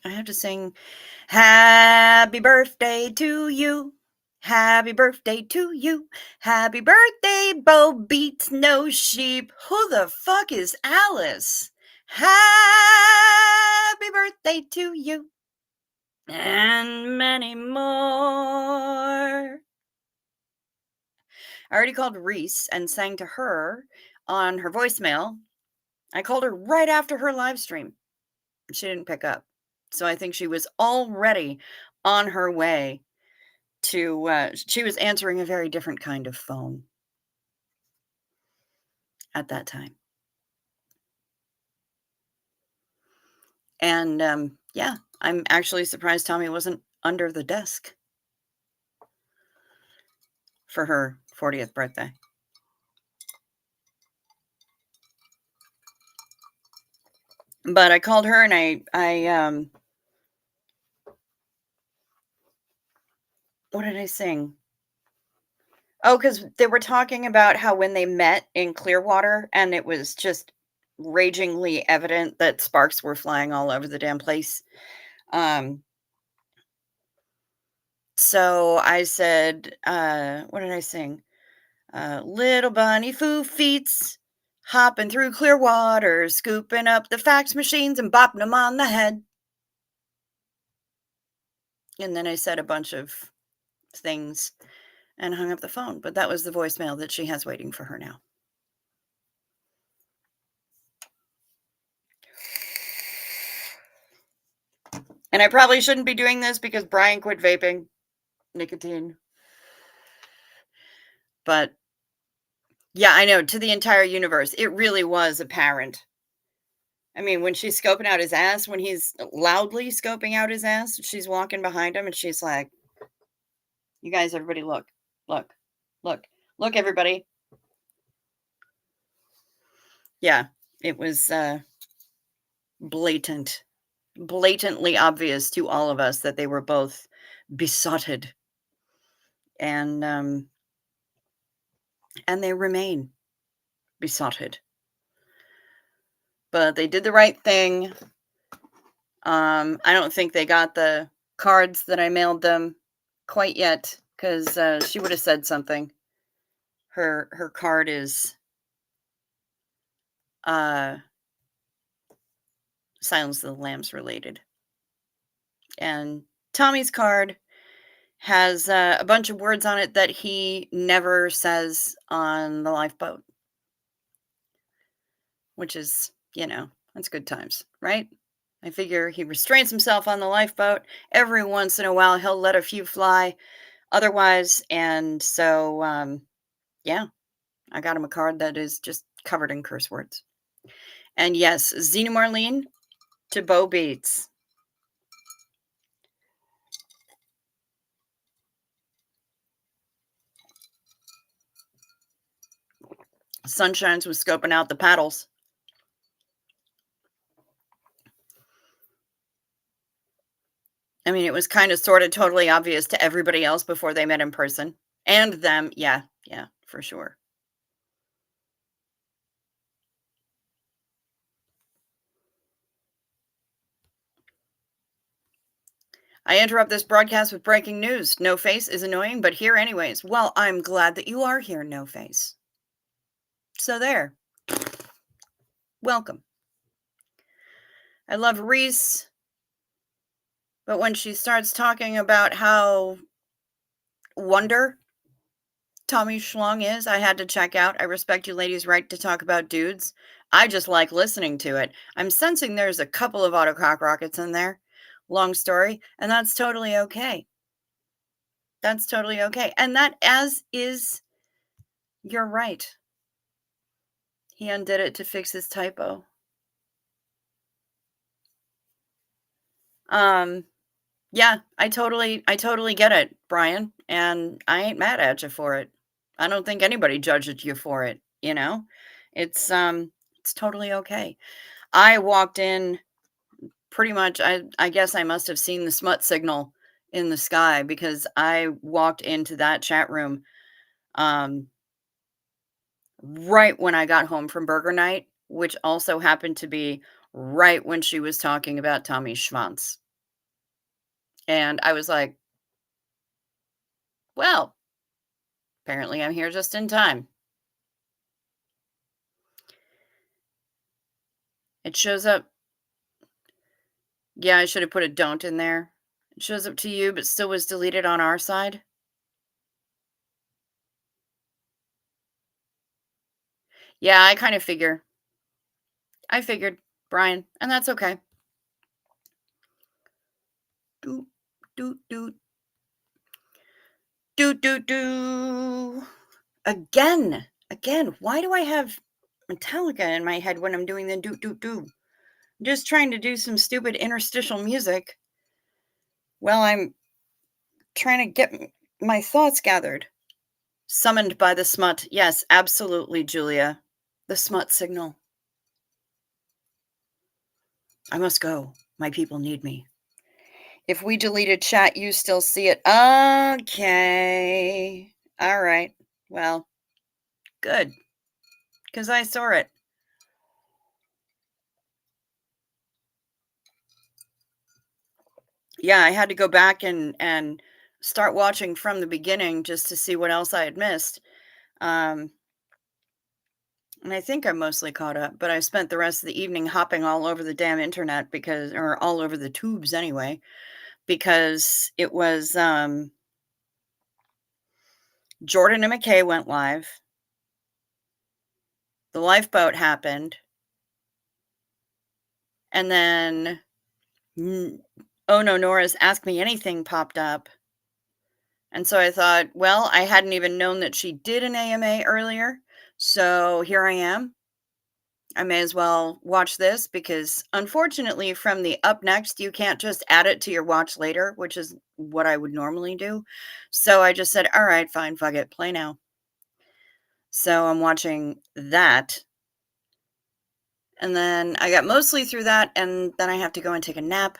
I have to sing happy birthday to you. Happy birthday to you. Happy birthday, Bo Beats No Sheep. Who the fuck is Alice? Happy birthday to you. And many more. I already called Reese and sang to her. on her voicemail. I called her right after her live stream. She didn't pick up. So I think she was already on her way to, she was answering a very different kind of phone at that time. And yeah, I'm actually surprised Tommy wasn't under the desk for her 40th birthday. But I called her and I what did I sing? Oh, because they were talking about how when they met in Clearwater, and it was just ragingly evident that sparks were flying all over the damn place. Um, so I said, what did I sing? Little bunny foo feets hopping through Clearwater, scooping up the fax machines and bopping them on the head. And then I said a bunch of things and hung up the phone. But that was the voicemail that she has waiting for her now. And I probably shouldn't be doing this because Brian quit vaping nicotine. But yeah, I know, to the entire universe, it really was apparent. I mean, when she's scoping out his ass, when he's loudly scoping out his ass, she's walking behind him and she's like, you guys, everybody, look, look, look, look, everybody. Yeah, it was blatantly obvious to all of us that they were both besotted. And they remain besotted. But they did the right thing. I don't think they got the cards that I mailed them quite yet, because she would have said something. Her card is Silence of the Lambs related. And Tommy's card has a bunch of words on it that he never says on the lifeboat. Which is, that's good times, right? I figure he restrains himself on the lifeboat. Every once in a while, he'll let a few fly otherwise. And so, yeah, I got him a card that is just covered in curse words. And yes, Xena Marlene to Bo Beats. Sunshines was scoping out the paddles. I mean, it was kind of sort of totally obvious to everybody else before they met in person. And them, yeah, for sure. I interrupt this broadcast with breaking news. No Face is annoying, but here anyways. Well, I'm glad that you are here, No Face. So there. Welcome. I love Reese, but when she starts talking about how wonder Tommy Schlong is, I had to check out. I respect you ladies' right to talk about dudes. I just like listening to it. I'm sensing there's a couple of autocock rockets in there. Long story, and that's totally okay. That's totally okay. And that as is, you're right. He undid it to fix his typo. Yeah, I totally get it, Brian, and I ain't mad at you for it. I don't think anybody judged you for it, you know? It's totally okay. I walked in pretty much, I guess I must have seen the smut signal in the sky, because I walked into that chat room right when I got home from burger night, which also happened to be right when she was talking about Tommy Schwanz. And I was like, well, apparently I'm here just in time. It shows up. Yeah, I should have put a don't in there. It shows up to you, but still was deleted on our side. Yeah, I kind of figure. I figured, Brian, and that's okay. Doot, doot, doot, doot, doot, doot. Again, why do I have Metallica in my head when I'm doing the doot, doot, doot? I'm just trying to do some stupid interstitial music while I'm trying to get my thoughts gathered. Summoned by the smut. Yes, absolutely, Julia. The smut signal. I must go. My people need me. If we deleted chat, you still see it. Okay. All right. Well, good. Because I saw it. Yeah, I had to go back and start watching from the beginning just to see what else I had missed. And I think I'm mostly caught up, but I spent the rest of the evening hopping all over the damn internet or all over the tubes anyway, because it was Jordan and McKay went live. The lifeboat happened. And then Oh No Nora's Ask Me Anything popped up. And so I thought, well, I hadn't even known that she did an AMA earlier. So here I am. I may as well watch this because unfortunately from the up next, you can't just add it to your watch later, which is what I would normally do. So I just said, all right, fine, fuck it, play now. So I'm watching that. And then I got mostly through that, and then I have to go and take a nap.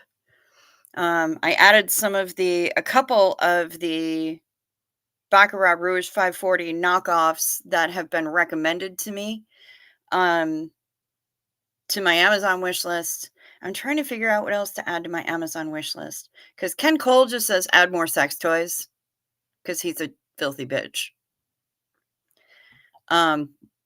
I added a couple of the Baccarat Rouge 540 knockoffs that have been recommended to me to my Amazon wish list. I'm trying to figure out what else to add to my Amazon wish list because Ken Cole just says add more sex toys because he's a filthy bitch.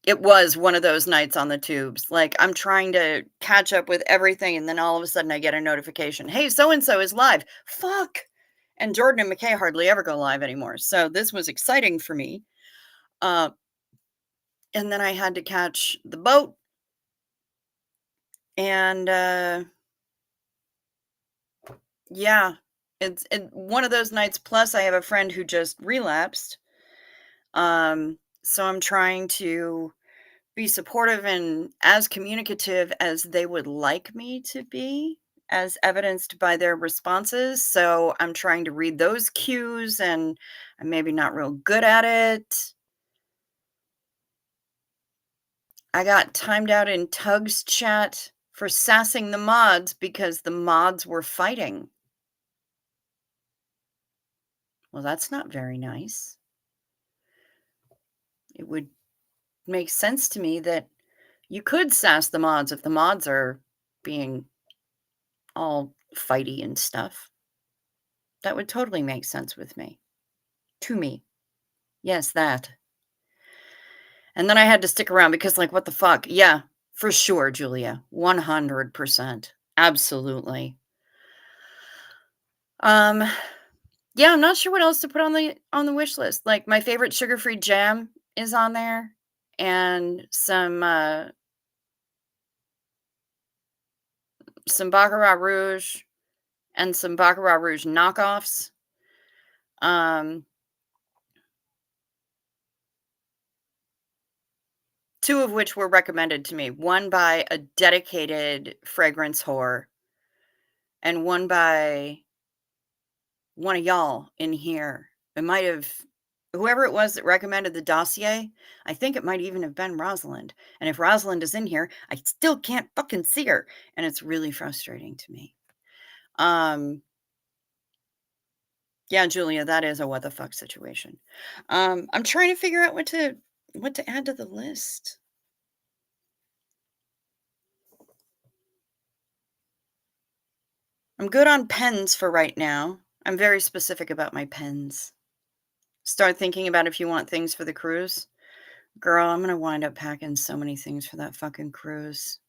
It was one of those nights on the tubes. Like, I'm trying to catch up with everything, and then all of a sudden I get a notification. Hey, so-and-so is live. Fuck! And Jordan and McKay hardly ever go live anymore. So this was exciting for me. And then I had to catch the boat. And yeah, it's one of those nights. Plus, I have a friend who just relapsed. So I'm trying to be supportive and as communicative as they would like me to be, as evidenced by their responses. So I'm trying to read those cues, and I'm maybe not real good at it. I got timed out in Tug's chat for sassing the mods because the mods were fighting. Well, that's not very nice. It would make sense to me that you could sass the mods if the mods are being all fighty and stuff. That would totally make sense with me. To me. Yes, that. And then I had to stick around because, like, what the fuck? Yeah, for sure, Julia. 100%. Absolutely. Yeah, I'm not sure what else to put on the wish list. Like, my favorite sugar-free jam is on there, and some Baccarat Rouge and some Baccarat Rouge knockoffs. Two of which were recommended to me. One by a dedicated fragrance whore, and one by one of y'all in here. It might have whoever it was that recommended the dossier, I think it might even have been Rosalind. And if Rosalind is in here, I still can't fucking see her. And it's really frustrating to me. Yeah, Julia, that is a what the fuck situation. I'm trying to figure out what to add to the list. I'm good on pens for right now. I'm very specific about my pens. Start thinking about if you want things for the cruise. Girl, I'm gonna wind up packing so many things for that fucking cruise.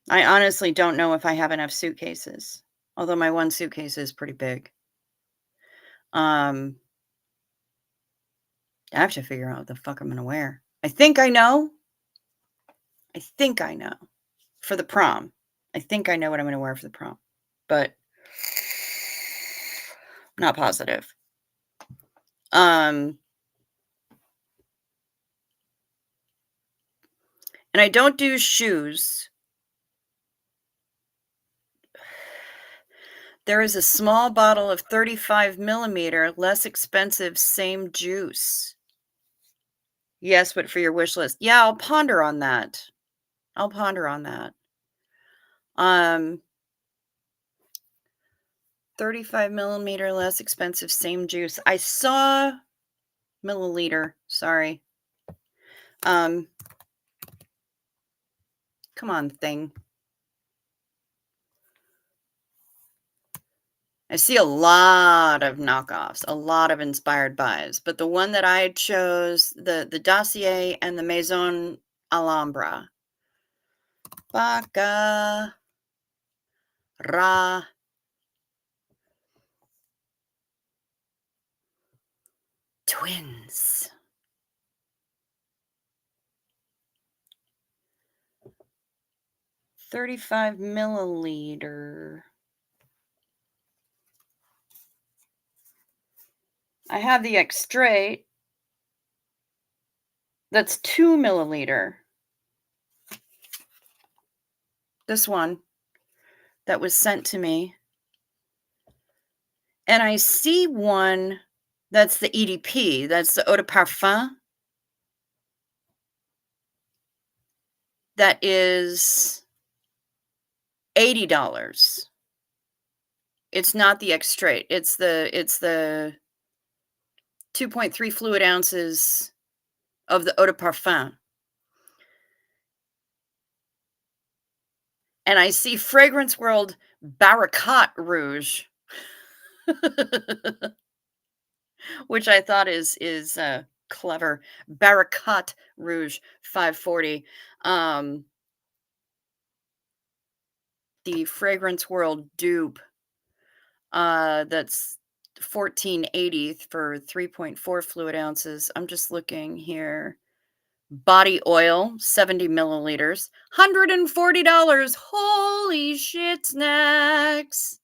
I honestly don't know if I have enough suitcases, although my one suitcase is pretty big. I have to figure out what the fuck I'm going to wear. I think I know. For the prom. I think I know what I'm going to wear for the prom. But not positive. And I don't do shoes. There is a small bottle of 35 milliliter, less expensive, same juice. Yes, but for your wish list. Yeah, I'll ponder on that. 35 millimeter, less expensive, same juice. I saw milliliter. Sorry. Come on, thing. I see a lot of knockoffs, a lot of inspired buys, but the one that I chose, the Dossier and the Maison Alhambra. Baccarat. Twins. $35 milliliter. I have the extrait. That's 2 milliliter. This one that was sent to me. And I see one that's the EDP. That's the Eau de Parfum. That is $80. It's not the extrait. It's the 2.3 fluid ounces of the Eau de Parfum. And I see Fragrance World Barakat Rouge, which I thought is clever. Barakat Rouge 540. The Fragrance World dupe. That's $14.80 for 3.4 fluid ounces. I'm just looking here. Body oil, 70 milliliters, $140. Holy shit snacks.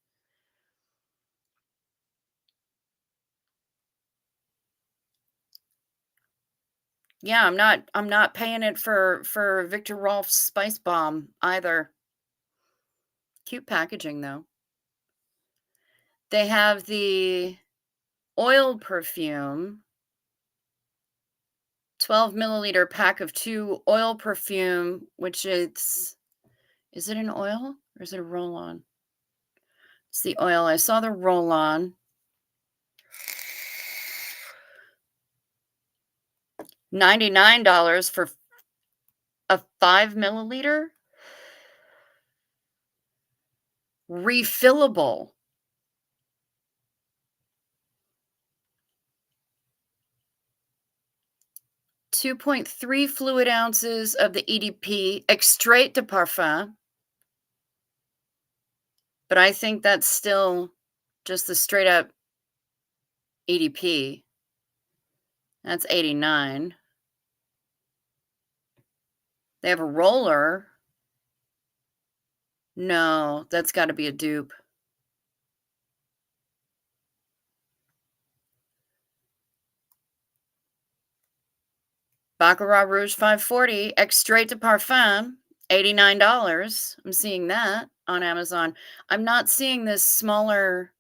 Yeah, I'm not paying it for Victor Rolf's Spice Bomb either. Cute packaging though. They have the oil perfume, 12 milliliter pack of 2 oil perfume, which is it an oil or is it a roll-on? It's the oil. I saw the roll-on. $99 for a 5 milliliter refillable. $2.3 fluid ounces of the EDP extrait de parfum. But I think that's still just the straight up EDP. That's $89. They have a roller. No, that's got to be a dupe. Baccarat Rouge 540, extrait de parfum, $89. I'm seeing that on Amazon. I'm not seeing this smaller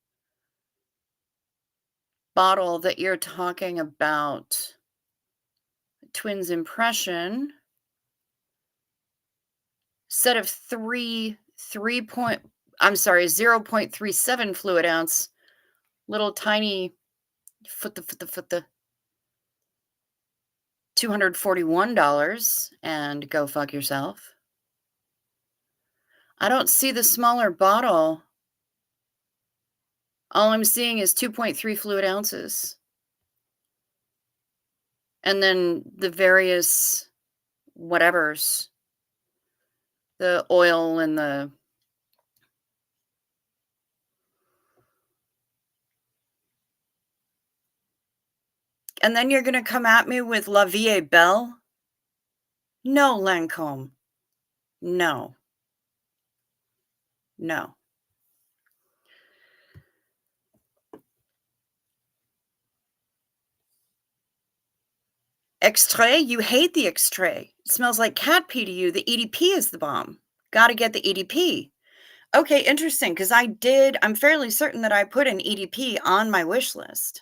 bottle that you're talking about. Twins Impression. Set of 0.37 fluid ounce. Little tiny foot the $241 and go fuck yourself. I don't see the smaller bottle. All I'm seeing is 2.3 fluid ounces. And then the various whatevers. The oil and the And then you're going to come at me with La Vie est Belle? No, Lancome. No. No. Extrait? You hate the extrait. It smells like cat pee to you. The EDP is the bomb. Gotta get the EDP. Okay, interesting, because I'm fairly certain that I put an EDP on my wish list,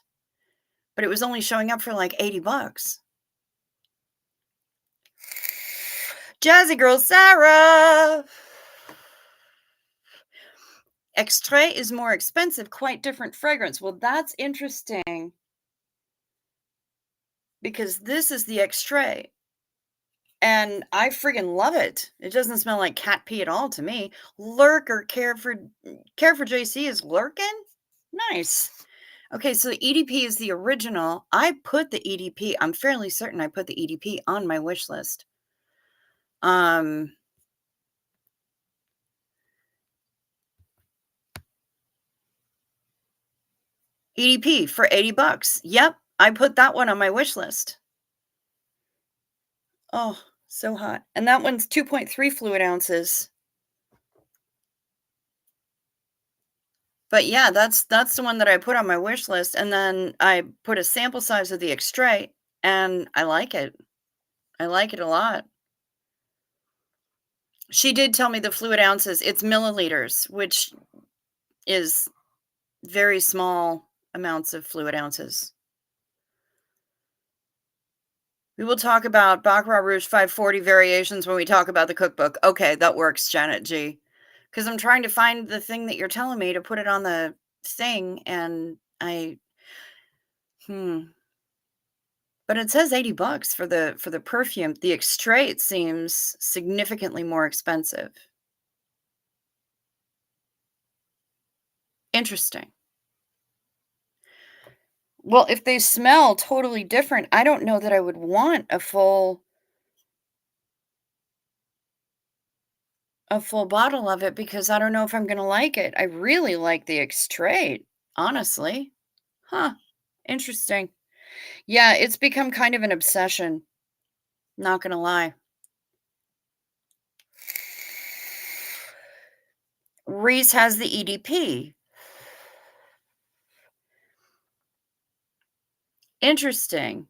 but it was only showing up for like $80. Jazzy Girl Sarah! Extrait is more expensive, quite different fragrance. Well, that's interesting, because this is the extrait, and I friggin' love it. It doesn't smell like cat pee at all to me. Lurker Care for JC is lurking? Nice. Okay, so the EDP is the original. I put the EDP. I'm fairly certain I put the EDP on my wish list. EDP for $80. Yep, I put that one on my wish list. Oh, so hot. And that one's 2.3 fluid ounces. But yeah, that's the one that I put on my wish list, and then I put a sample size of the extrait, and I like it. I like it a lot. She did tell me the fluid ounces. It's milliliters, which is very small amounts of fluid ounces. We will talk about Baccarat Rouge 540 variations when we talk about the cookbook. Okay, that works, Janet G. Because I'm trying to find the thing that you're telling me to put it on the thing, and But it says $80 for the perfume. The extrait seems significantly more expensive. Interesting. Well, if they smell totally different, I don't know that I would want a full bottle of it, because I don't know if I'm gonna like it. I really like the extrait, honestly. Huh. Interesting. Yeah, it's become kind of an obsession, not gonna lie. Reese has the EDP. Interesting.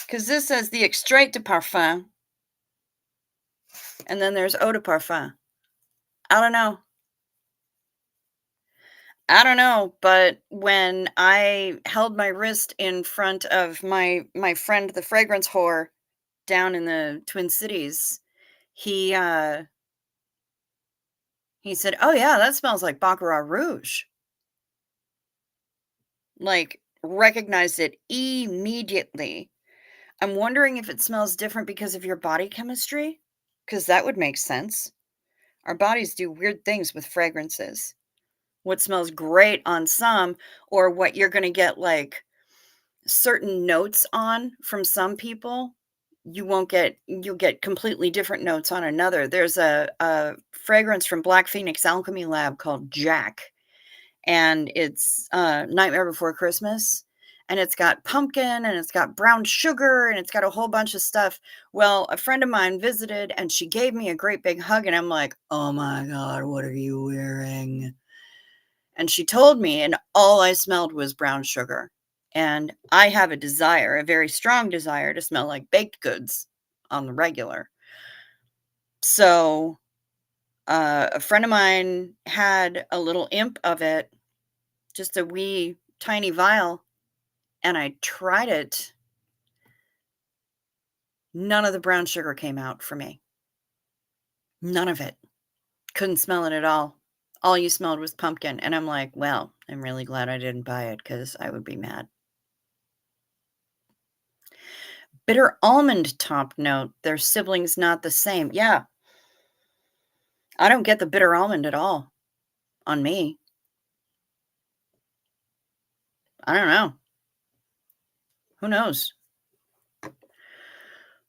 Because this says the extrait de parfum, and then there's eau de parfum. I don't know. I don't know, but when I held my wrist in front of my friend, the fragrance whore, down in the Twin Cities, he said, "Oh yeah, that smells like Baccarat Rouge." Like, recognized it immediately. I'm wondering if it smells different because of your body chemistry, because that would make sense. Our bodies do weird things with fragrances. What smells great on some, or what you're gonna get, like, certain notes on from some people, you'll get completely different notes on another. There's a fragrance from Black Phoenix Alchemy Lab called Jack, and it's Nightmare Before Christmas, and it's got pumpkin, and it's got brown sugar, and it's got a whole bunch of stuff. Well, a friend of mine visited, and she gave me a great big hug, and I'm like, "Oh my god, what are you wearing?" And she told me, and all I smelled was brown sugar. And I have a very strong desire to smell like baked goods on the regular. So, a friend of mine had a little imp of it, just a wee tiny vial, and I tried it. None of the brown sugar came out for me. None of it. Couldn't smell it at all. All you smelled was pumpkin. And I'm like, well, I'm really glad I didn't buy it, because I would be mad. Bitter almond top note. Their siblings not the same. Yeah. I don't get the bitter almond at all on me. I don't know. Who knows?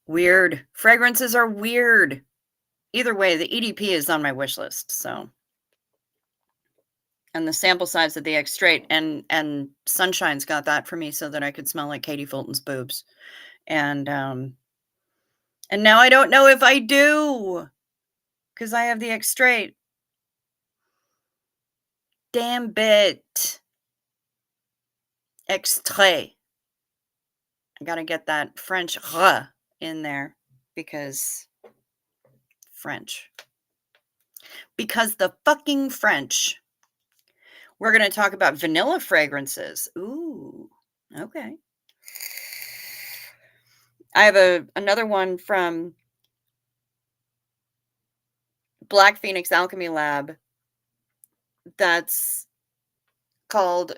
Weird. Fragrances are weird. Either way, the EDP is on my wish list, so and the sample size of the X straight, and Sunshine's got that for me so that I could smell like Katie Fulton's boobs. And now I don't know if I do, because I have the X straight. Damn bit. Extrait. I gotta get that French "r" in there because French. Because the fucking French. We're gonna talk about vanilla fragrances. Ooh, okay. I have another one from Black Phoenix Alchemy Lab that's called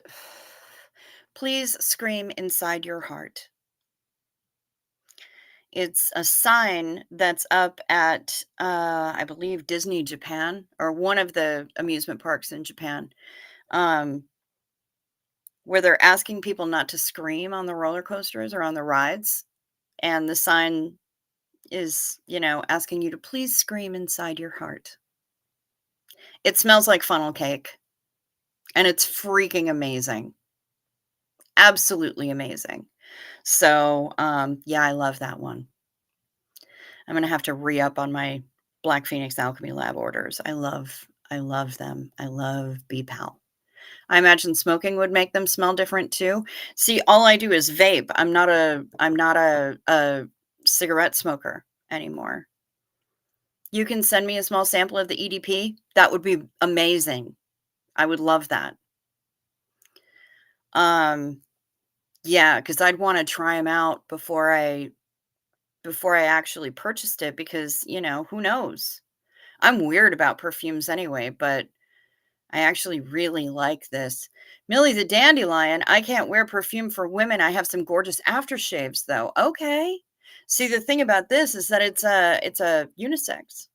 Please Scream Inside Your Heart. It's a sign that's up at, I believe, Disney Japan, or one of the amusement parks in Japan, um, where they're asking people not to scream on the roller coasters or on the rides. And the sign is, asking you to please scream inside your heart. It smells like funnel cake, and it's freaking amazing. Absolutely amazing. So, yeah, I love that one. I'm gonna have to re-up on my Black Phoenix Alchemy Lab orders. I love them. I love BPAL. I imagine smoking would make them smell different too. See, all I do is vape. I'm not a cigarette smoker anymore. You can send me a small sample of the EDP. That would be amazing. I would love that. Yeah, because I'd want to try them out before I actually purchased it, because who knows? I'm weird about perfumes anyway, but I actually really like this. Millie the Dandelion. I can't wear perfume for women. I have some gorgeous aftershaves though. Okay. See, the thing about this is that it's a unisex.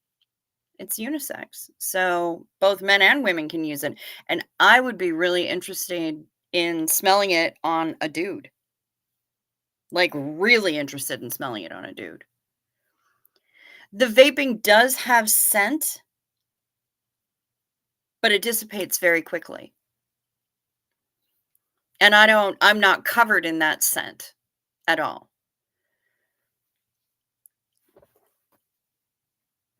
It's unisex. So both men and women can use it. And I would be really interested in smelling it on a dude. Like, really interested in smelling it on a dude. The vaping does have scent, but it dissipates very quickly. And I'm not covered in that scent at all.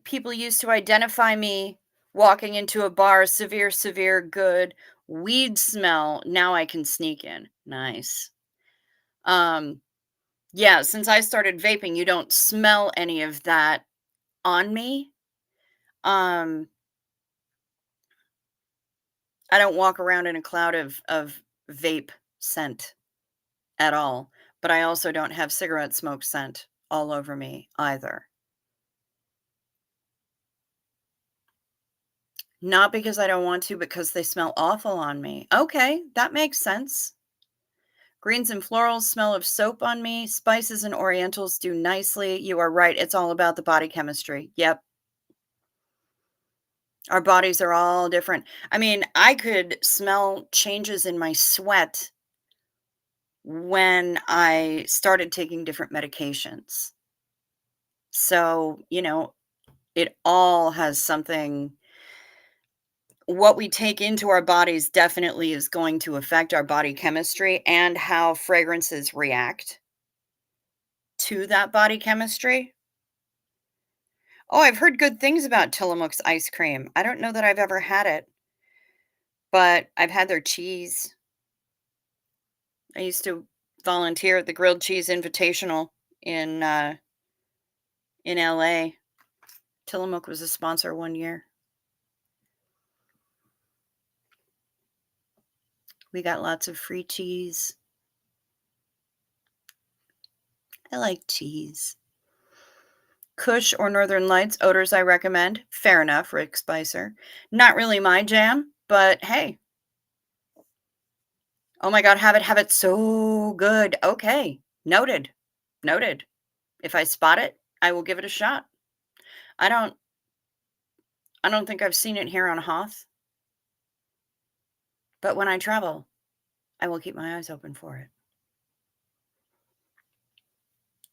People used to identify me walking into a bar, severe, good weed smell. Now I can sneak in. Nice. Yeah, since I started vaping, you don't smell any of that on me. I don't walk around in a cloud of vape scent at all, but I also don't have cigarette smoke scent all over me either. Not because I don't want to, because they smell awful on me. Okay, that makes sense. Greens and florals smell of soap on me. Spices and orientals do nicely. You are right. It's all about the body chemistry. Yep. Our bodies are all different. I mean, I could smell changes in my sweat when I started taking different medications. So, it all has something. What we take into our bodies definitely is going to affect our body chemistry and how fragrances react to that body chemistry. Oh, I've heard good things about Tillamook's ice cream. I don't know that I've ever had it, but I've had their cheese. I used to volunteer at the Grilled Cheese Invitational in LA. Tillamook was a sponsor one year. We got lots of free cheese. I like cheese. Kush or Northern Lights odors I recommend. Fair enough, Rick Spicer. Not really my jam, but hey. Oh my God, have it so good. Okay, noted, noted. If I spot it, I will give it a shot. I don't think I've seen it here on Hoth, but when I travel, I will keep my eyes open for it.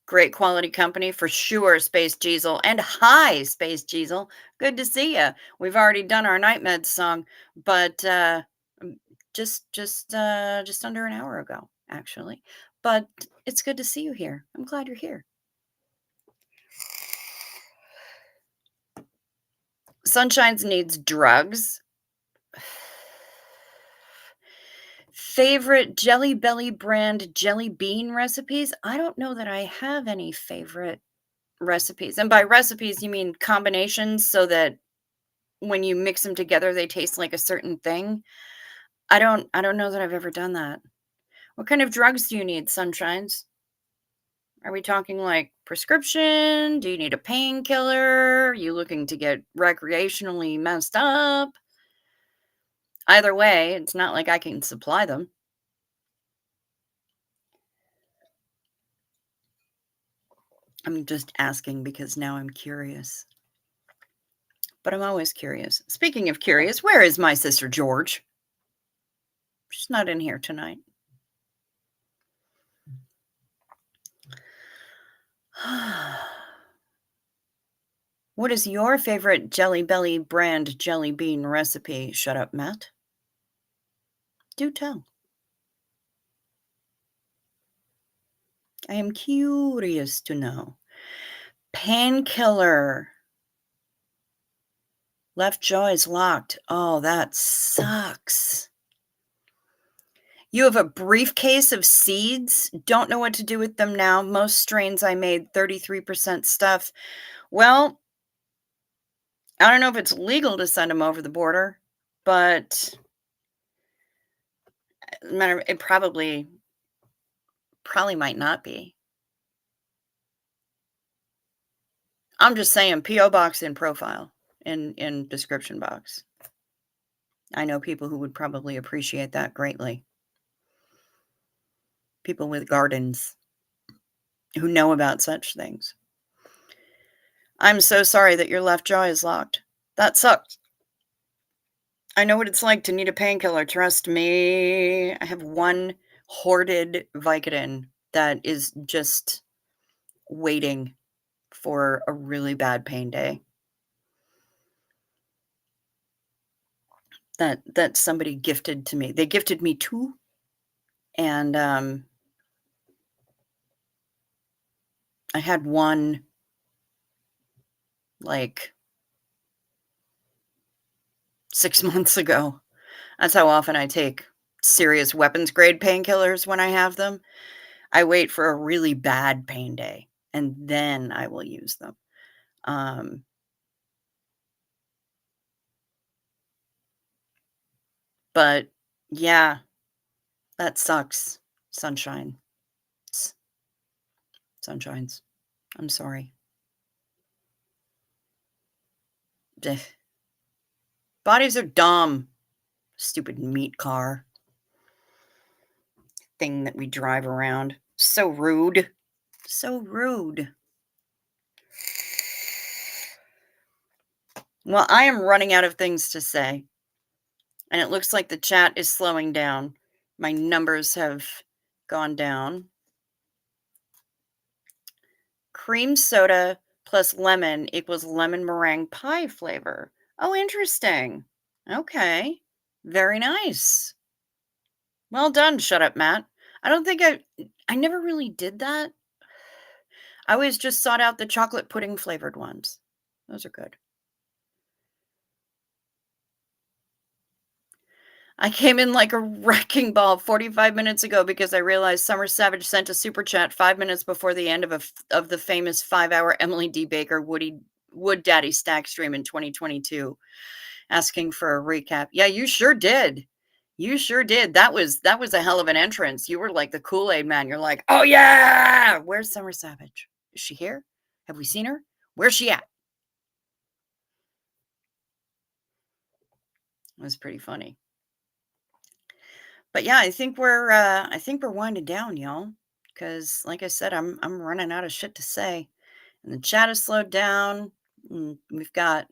Great quality company for sure, Space Diesel. And hi, Space Diesel. Good to see you. We've already done our Night Meds song, but just under an hour ago, actually. But it's good to see you here. I'm glad you're here. Sunshines needs drugs. Favorite Jelly Belly brand jelly bean recipes? I don't know that I have any favorite recipes. And by recipes, you mean combinations so that when you mix them together, they taste like a certain thing? I don't know that I've ever done that. What kind of drugs do you need, Sunshines? Are we talking like prescription? Do you need a painkiller? Are you looking to get recreationally messed up? Either way, it's not like I can supply them. I'm just asking because now I'm curious. But I'm always curious. Speaking of curious, where is my sister George? She's not in here tonight. What is your favorite Jelly Belly brand jelly bean recipe? Shut up, Matt. Do tell. I am curious to know. Painkiller. Left jaw is locked. Oh, that sucks. You have a briefcase of seeds. Don't know what to do with them now. Most strains I made 33% stuff. Well, I don't know if it's legal to send them over the border, but it probably might not be. I'm just saying P.O. box in profile in description box. I know people who would probably appreciate that greatly. People with gardens who know about such things. I'm so sorry that your left jaw is locked. That sucks. I know what it's like to need a painkiller. Trust me. I have one hoarded Vicodin that is just waiting for a really bad pain day. That somebody gifted to me. They gifted me 2, and I had one like 6 months ago. That's how often I take serious weapons grade painkillers when I have them. I wait for a really bad pain day, and then I will use them. But yeah, that sucks. Sunshine. Sunshines. I'm sorry. Ugh. Bodies are dumb. Stupid meat car thing that we drive around. So rude. So rude. Well, I am running out of things to say. And it looks like the chat is slowing down. My numbers have gone down. Cream soda plus lemon equals lemon meringue pie flavor. Oh, interesting. Okay. Very nice. Well done, shut up, Matt. I don't think I never really did that. I always just sought out the chocolate pudding flavored ones. Those are good. I came in like a wrecking ball 45 minutes ago because I realized Summer Savage sent a super chat 5 minutes before the end of the famous 5-hour Emily D. Baker Wood Daddy stack stream in 2022, asking for a recap. Yeah, you sure did. You sure did. That was a hell of an entrance. You were like the Kool-Aid man. You're like, oh yeah. Where's Summer Savage? Is she here? Have we seen her? Where's she at? It was pretty funny. But yeah, I think we're winding down, y'all. Because like I said, I'm running out of shit to say. And the chat has slowed down. We've got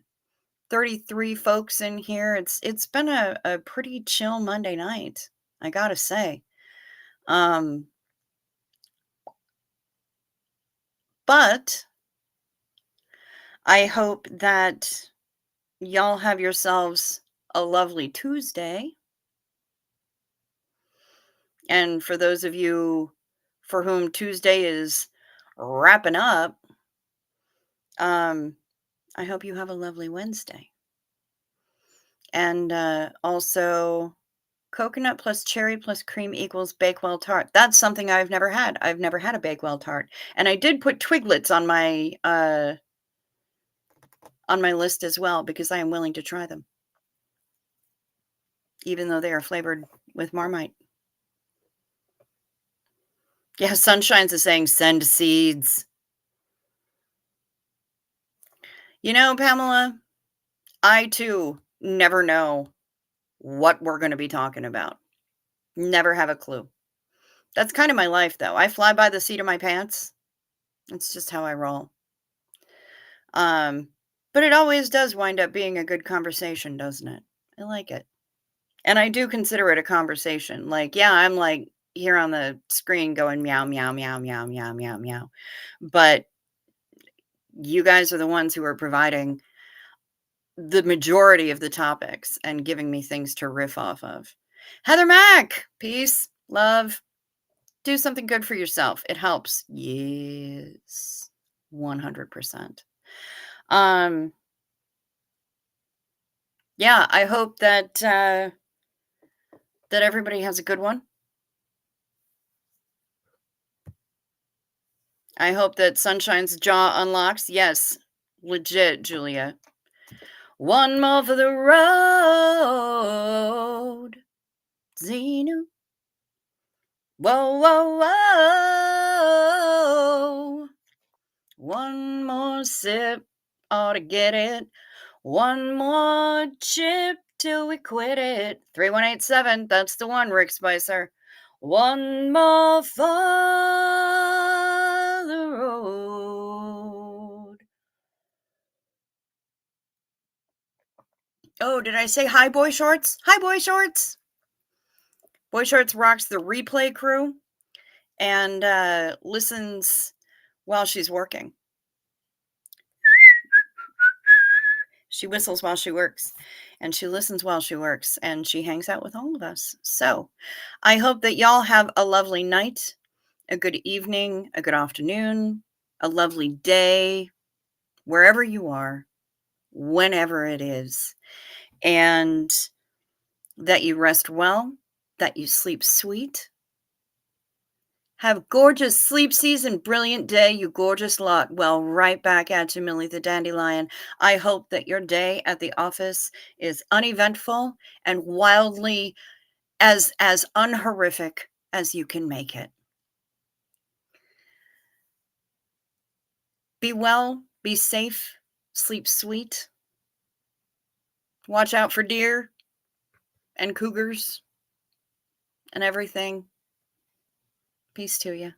33 folks in here. It's been a pretty chill Monday night, I gotta say. But I hope that y'all have yourselves a lovely Tuesday. And for those of you for whom Tuesday is wrapping up, I hope you have a lovely Wednesday. And also, coconut plus cherry plus cream equals Bakewell tart. That's something I've never had. I've never had a Bakewell tart. And I did put Twiglets on my list as well because I am willing to try them, even though they are flavored with Marmite. Yeah, Sunshine's is saying send seeds. You know, Pamela, I too never know what we're going to be talking about. Never have a clue. That's kind of my life, though. I fly by the seat of my pants. It's just how I roll. But it always does wind up being a good conversation, doesn't it? I like it. And I do consider it a conversation. Like, yeah, I'm like here on the screen going meow, meow, meow, meow, meow, meow, meow. But you guys are the ones who are providing the majority of the topics and giving me things to riff off of. Heather Mack, peace, love. Do something good for yourself. It helps. Yes. 100%. Yeah, I hope that that everybody has a good one. I hope that Sunshine's jaw unlocks. Yes, legit, Julia. One more for the road. Xena. Whoa, whoa, whoa. One more sip ought to get it. One more chip till we quit it. 3187, that's the one, Rick Spicer. One more for the road. Oh, did I say hi, Boy Shorts? Hi, Boy Shorts. Boy Shorts rocks the replay crew and listens while she's working. She whistles while she works, and she listens while she works, and she hangs out with all of us. So I hope that y'all have a lovely night, a good evening, a good afternoon, a lovely day, wherever you are, whenever it is, and that you rest well, that you sleep sweet. Have gorgeous sleep season, brilliant day, you gorgeous lot. Well, right back at you, Millie the Dandelion. I hope that your day at the office is uneventful and wildly as unhorrific as you can make it. Be well, be safe, sleep sweet. Watch out for deer and cougars and everything. Peace to you.